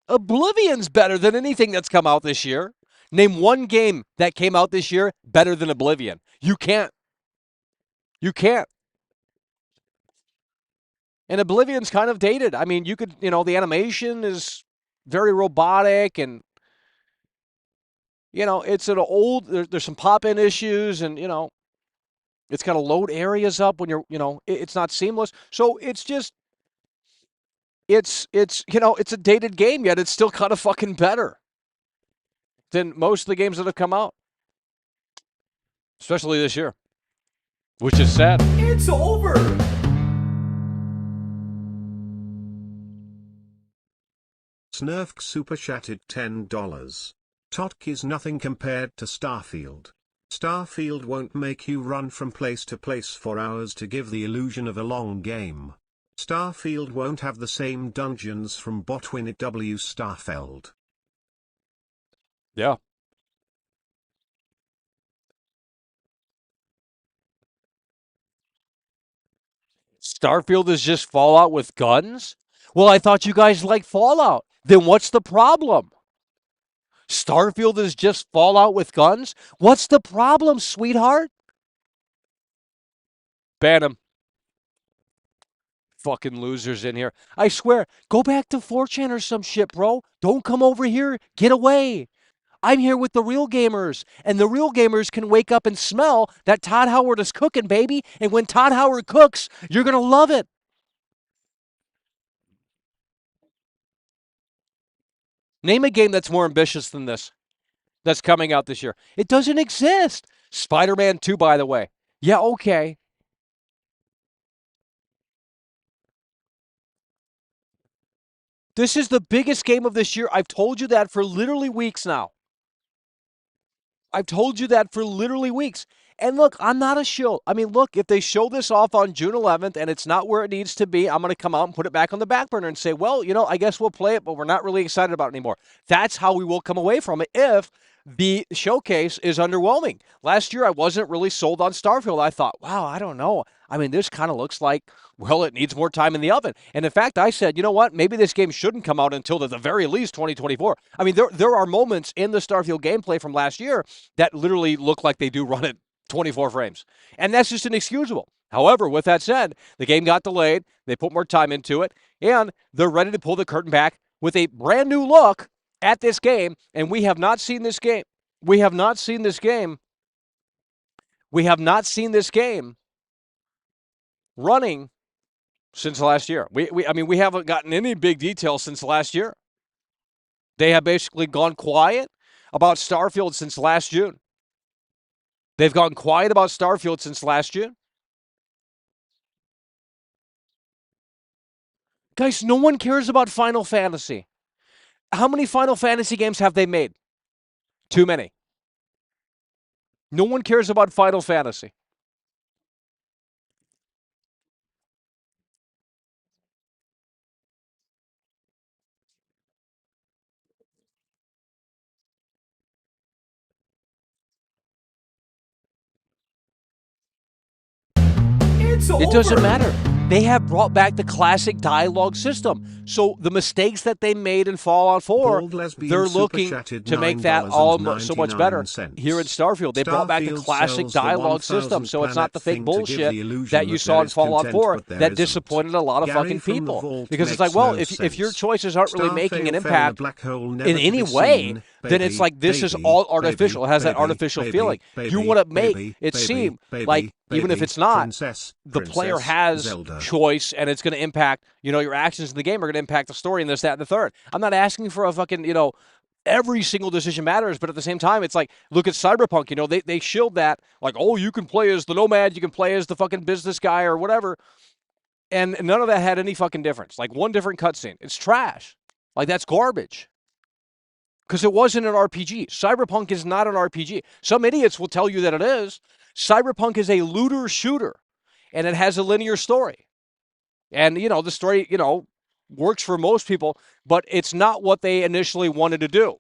Oblivion's better than anything that's come out this year. Name one game that came out this year better than Oblivion. You can't. You can't. And Oblivion's kind of dated. I mean, you could, you know, the animation is very robotic, and, you know, it's an old, there's some pop-in issues, and, you know, It's got to load areas up when you're, it's not seamless. So it's just, it's a dated game, yet it's still kind of fucking better than most of the games that have come out, especially this year, which is sad. It's over! Snurfk super chatted $10. Totk is nothing compared to Starfield. Starfield won't make you run from place to place for hours to give the illusion of a long game. Starfield won't have the same dungeons from Botwin at W Starfeld. Yeah. Starfield is just Fallout with guns? Well, I thought you guys liked Fallout. Then what's the problem? Starfield is just Fallout with guns? What's the problem, sweetheart? Ban him. Fucking losers in here. I swear, go back to 4chan or some shit, bro. Don't come over here. Get away. I'm here with the real gamers, and the real gamers can wake up and smell that Todd Howard is cooking, baby. And when Todd Howard cooks, you're going to love it. Name a game that's more ambitious than this that's coming out this year. It doesn't exist. Spider-Man 2, by the way. Yeah, okay. This is the biggest game of this year. I've told you that for literally weeks now. I've told you that for literally weeks. And look, I'm not a shill. I mean, look, if they show this off on June 11th and it's not where it needs to be, I'm going to come out and put it back on the back burner and say, well, I guess we'll play it, but we're not really excited about it anymore. That's how we will come away from it if the showcase is underwhelming. Last year, I wasn't really sold on Starfield. I thought, wow, I don't know. I mean, this kind of looks like, well, it needs more time in the oven. And in fact, I said, you know what? Maybe this game shouldn't come out until at the very least 2024. I mean, there are moments in the Starfield gameplay from last year that literally look like they do run at 24 frames. And that's just inexcusable. However, with that said, the game got delayed. They put more time into it. And they're ready to pull the curtain back with a brand new look at this game. And we have not seen this game. We have not seen this game. We have not seen this game running since last year. We haven't gotten any big details since last year. They have basically gone quiet about Starfield since last June. They've gone quiet about Starfield since last June. Guys, no one cares about Final Fantasy. How many Final Fantasy games have they made? Too many. No one cares about Final Fantasy. It's over! It doesn't matter. They have brought back the classic dialogue system. So the mistakes that they made in Fallout 4, they're looking to make that all so much better here in Starfield. They brought back the classic dialogue system, so it's not the fake bullshit that you saw in Fallout 4 that disappointed a lot of fucking people. Because it's like, well, if your choices aren't really making an impact in any way, then it's like this is all artificial. It has that artificial feeling. You want to make it seem like, even if it's not, the player has Zelda. choice, and it's going to impact, your actions in the game are going to impact the story and this, that, and the third. I'm not asking for a fucking, every single decision matters, but at the same time, it's like, look at Cyberpunk, they shilled that, like, oh, you can play as the nomad, you can play as the fucking business guy or whatever, and none of that had any fucking difference. Like, one different cutscene. It's trash. Like, that's garbage. Because it wasn't an RPG. Cyberpunk is not an RPG. Some idiots will tell you that it is. Cyberpunk is a looter shooter, and it has a linear story. And, the story, works for most people, but it's not what they initially wanted to do.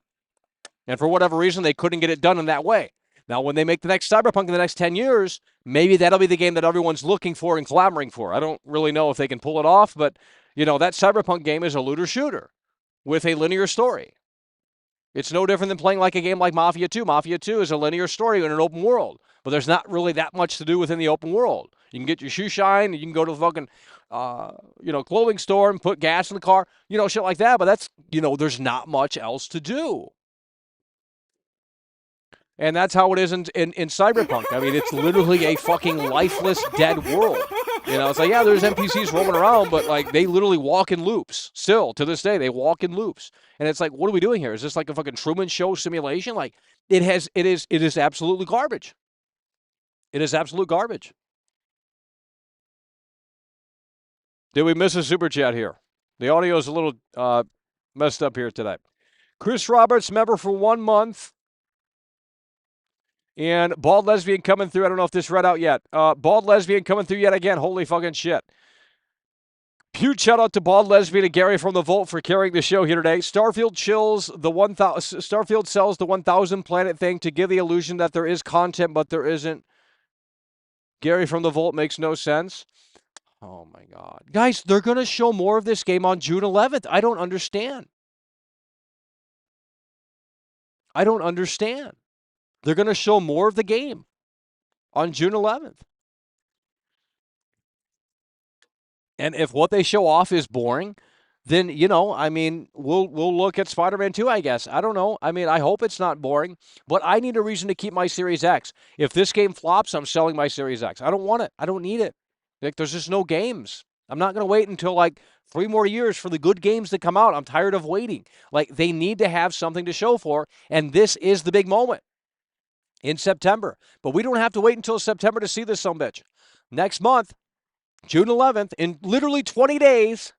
And for whatever reason, they couldn't get it done in that way. Now, when they make the next Cyberpunk in the next 10 years, maybe that'll be the game that everyone's looking for and clamoring for. I don't really know if they can pull it off, but, that Cyberpunk game is a looter shooter with a linear story. It's no different than playing like a game like Mafia 2. Mafia 2 is a linear story in an open world, but there's not really that much to do within the open world. You can get your shoe shine, you can go to the fucking, clothing store and put gas in the car, shit like that, but that's, there's not much else to do. And that's how it is in Cyberpunk. I mean, it's literally a fucking lifeless, dead world. You know, it's like, yeah, there's NPCs roaming around, but like they literally walk in loops. Still, to this day, they walk in loops. And it's like, what are we doing here? Is this like a fucking Truman Show simulation? Like, it is absolutely garbage. It is absolute garbage. Did we miss a super chat here? The audio is a little messed up here today. Chris Roberts, member for 1 month. And Bald Lesbian coming through. I don't know if this read out yet. Bald Lesbian coming through yet again. Holy fucking shit. Huge shout out to Bald Lesbian and Gary from the Vault for carrying the show here today. Starfield sells the 1,000 planet thing to give the illusion that there is content, but there isn't. Gary from the Vault makes no sense. Oh my God. Guys, they're going to show more of this game on June 11th. I don't understand. They're going to show more of the game on June 11th. And if what they show off is boring, then, you know, I mean, we'll look at Spider-Man 2, I guess. I don't know. I mean, I hope it's not boring, but I need a reason to keep my Series X. If this game flops, I'm selling my Series X. I don't want it. I don't need it. Like, there's just no games. I'm not going to wait until, like, 3 more years for the good games to come out. I'm tired of waiting. Like, they need to have something to show for, and this is the big moment in September. But we don't have to wait until September to see this sumbitch. Next month, June 11th, in literally 20 days,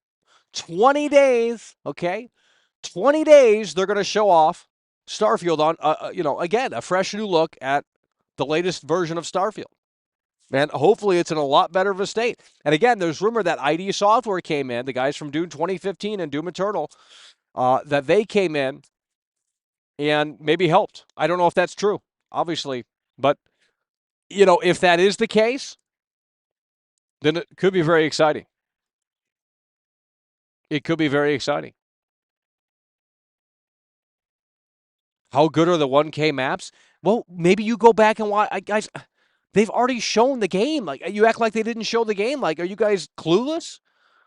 okay? 20 days, they're going to show off Starfield on, again, a fresh new look at the latest version of Starfield. And hopefully it's in a lot better of a state. And again, there's rumor that ID Software came in, the guys from Doom 2015 and Doom Eternal, that they came in and maybe helped. I don't know if that's true, obviously. But, you know, if that is the case, then it could be very exciting. It could be very exciting. How good are the 1K maps? Well, maybe you go back and watch. Guys, they've already shown the game. Like, you act like they didn't show the game. Like, are you guys clueless?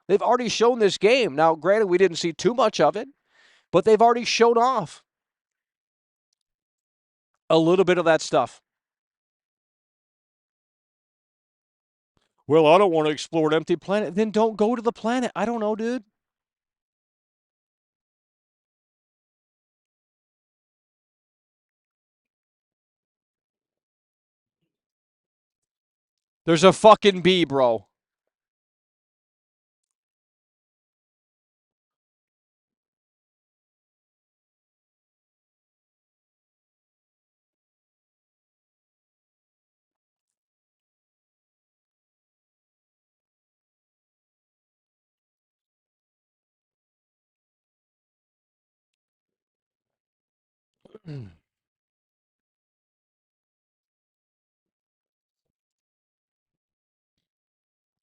They've already shown this game. Now, granted, we didn't see too much of it, but they've already shown off a little bit of that stuff. Well, I don't want to explore an empty planet. Then don't go to the planet. I don't know, dude. There's a fucking bee, bro.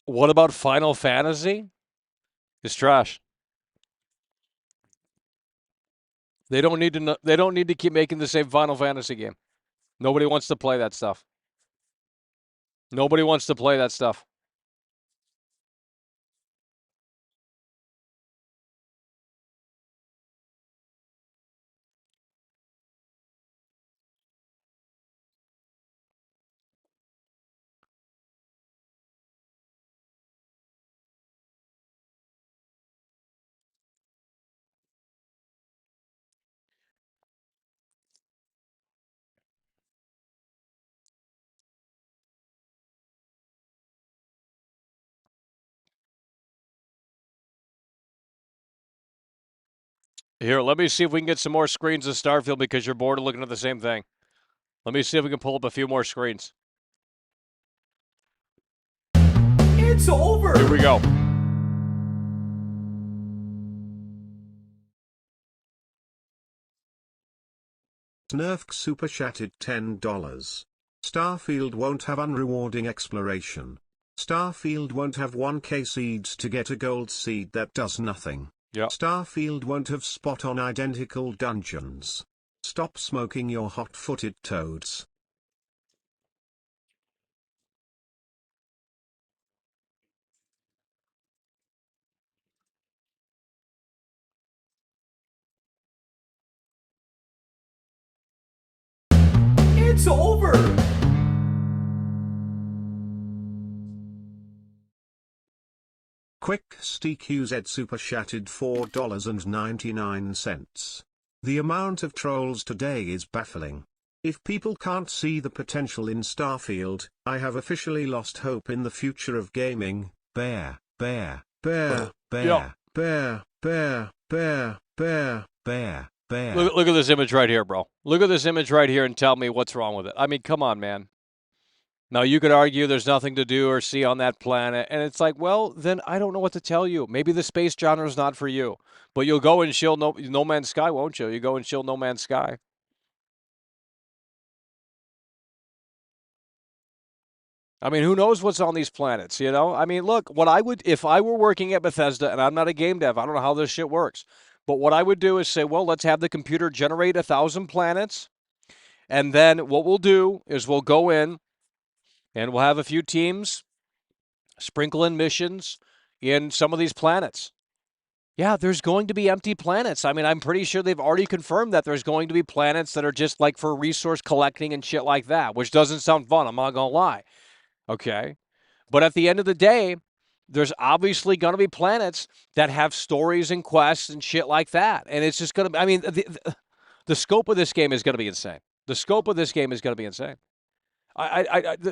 What about Final Fantasy? It's trash. They don't need to. They don't need to keep making the same Final Fantasy game. Nobody wants to play that stuff. Nobody wants to play that stuff. Here, let me see if we can get some more screens of Starfield because you're bored of looking at the same thing. Let me see if we can pull up a few more screens. It's over. Here we go. Nerf super chatted $10. Starfield won't have unrewarding exploration. Starfield won't have 1K seeds to get a gold seed that does nothing. Yeah. Starfield won't have spot-on identical dungeons. Stop smoking your hot-footed toads. It's over! Quick STQZ Super Chatted $4.99. The amount of trolls today is baffling. If people can't see the potential in Starfield, I have officially lost hope in the future of gaming. Bear, bear, bear, bear, Yeah. bear, bear, bear, bear, bear, bear. Look at this image right here, bro. Look at this image right here and tell me what's wrong with it. I mean, come on, man. Now, you could argue there's nothing to do or see on that planet, and it's like, well, then I don't know what to tell you. Maybe the space genre is not for you, but you'll go and shield no Man's Sky, won't you? You go and shield No Man's Sky. I mean, who knows what's on these planets, you know? I mean, look, what I would, if I were working at Bethesda, and I'm not a game dev, I don't know how this shit works, but what I would do is say, well, let's have the computer generate 1,000 planets, and then what we'll do is we'll go in and we'll have a few teams sprinkle in missions in some of these planets. Yeah, there's going to be empty planets. I mean, I'm pretty sure they've already confirmed that there's going to be planets that are just like for resource collecting and shit like that, which doesn't sound fun, I'm not going to lie. Okay. But at the end of the day, there's obviously going to be planets that have stories and quests and shit like that. And it's just going to, I mean, the scope of this game is going to be insane. The scope of this game is going to be insane.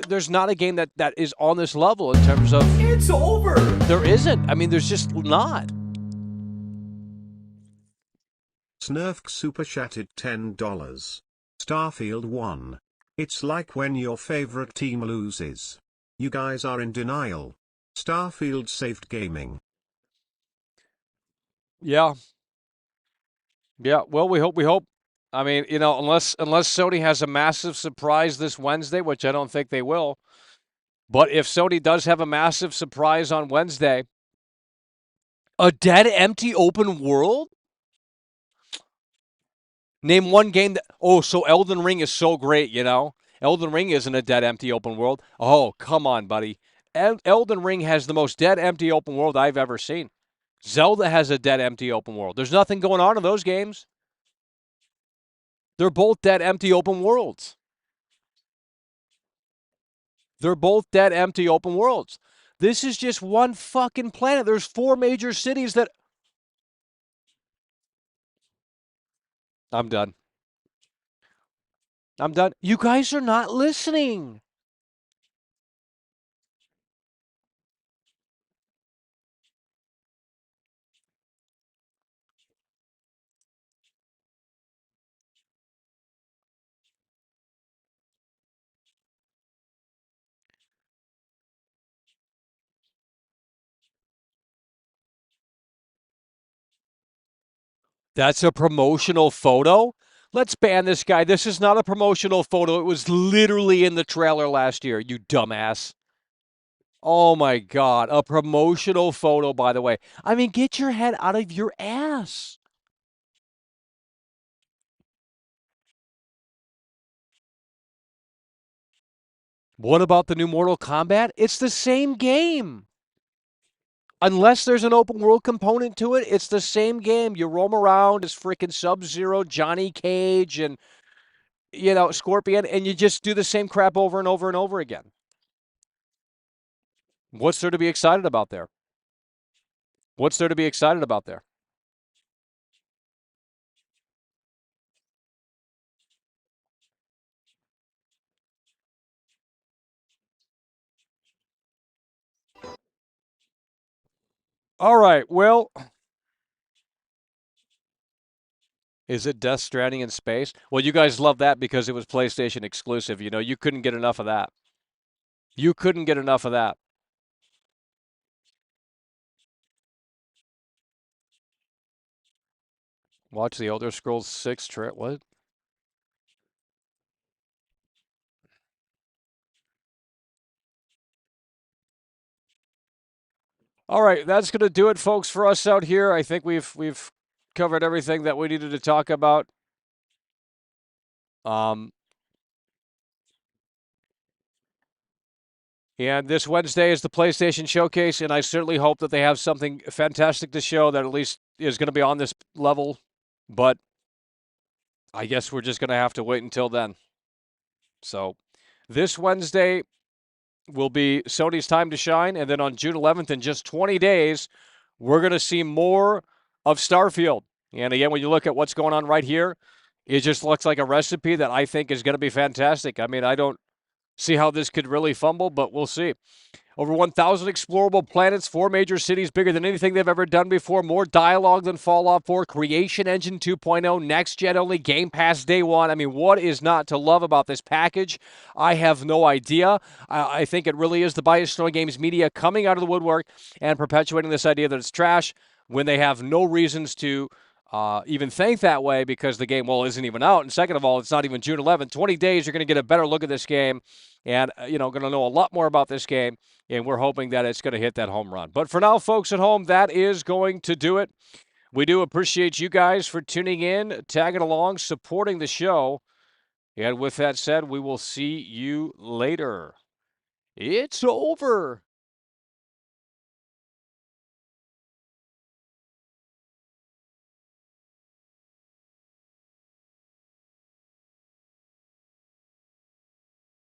There's not a game that is on this level in terms of. It's over! There isn't. I mean, there's just not. Snurfk Super Chatted $10. Starfield 1. It's like when your favorite team loses. You guys are in denial. Starfield saved gaming. Yeah. Yeah. Well, we hope. I mean, you know, unless Sony has a massive surprise this Wednesday, which I don't think they will. But if Sony does have a massive surprise on Wednesday, a dead, empty open world? Name one game that. Oh, so Elden Ring is so great, you know? Elden Ring isn't a dead, empty open world. Oh, come on, buddy. Elden Ring has the most dead, empty open world I've ever seen. Zelda has a dead, empty open world. There's nothing going on in those games. They're both dead, empty open worlds. They're both dead, empty open worlds. This is just one fucking planet. There's 4 major cities that. I'm done. I'm done. You guys are not listening. That's a promotional photo? Let's ban this guy. This is not a promotional photo. It was literally in the trailer last year, you dumbass. Oh my God. A promotional photo, by the way. I mean, get your head out of your ass. What about the new Mortal Kombat? It's the same game. Unless there's an open world component to it, it's the same game. You roam around as freaking Sub-Zero, Johnny Cage, and, you know, Scorpion, and you just do the same crap over and over and over again. What's there to be excited about there? What's there to be excited about there? All right, well, is it Death Stranding in space? Well, you guys love that because it was PlayStation exclusive. You know, you couldn't get enough of that. You couldn't get enough of that. Watch the Elder Scrolls 6 trip. What? All right, that's going to do it, folks, for us out here. I think we've covered everything that we needed to talk about. And this Wednesday is the PlayStation Showcase, and I certainly hope that they have something fantastic to show that at least is going to be on this level. But I guess we're just going to have to wait until then. So this Wednesday will be Sony's time to shine, and then on June 11th, in just 20 days, we're going to see more of Starfield. And again, when you look at what's going on right here, it just looks like a recipe that I think is going to be fantastic. I mean, I don't see how this could really fumble, but we'll see. Over 1,000 explorable planets, 4 major cities, bigger than anything they've ever done before, more dialogue than Fallout 4, Creation Engine 2.0, next gen only, Game Pass day one. I mean, what is not to love about this package? I have no idea. I think it really is the Bioshock Games media coming out of the woodwork and perpetuating this idea that it's trash when they have no reasons to even think that way, because the game, well, isn't even out. And second of all, it's not even June 11th. 20 days, you're going to get a better look at this game and, going to know a lot more about this game. And we're hoping that it's going to hit that home run. But for now, folks at home, that is going to do it. We do appreciate you guys for tuning in, tagging along, supporting the show. And with that said, we will see you later. It's over.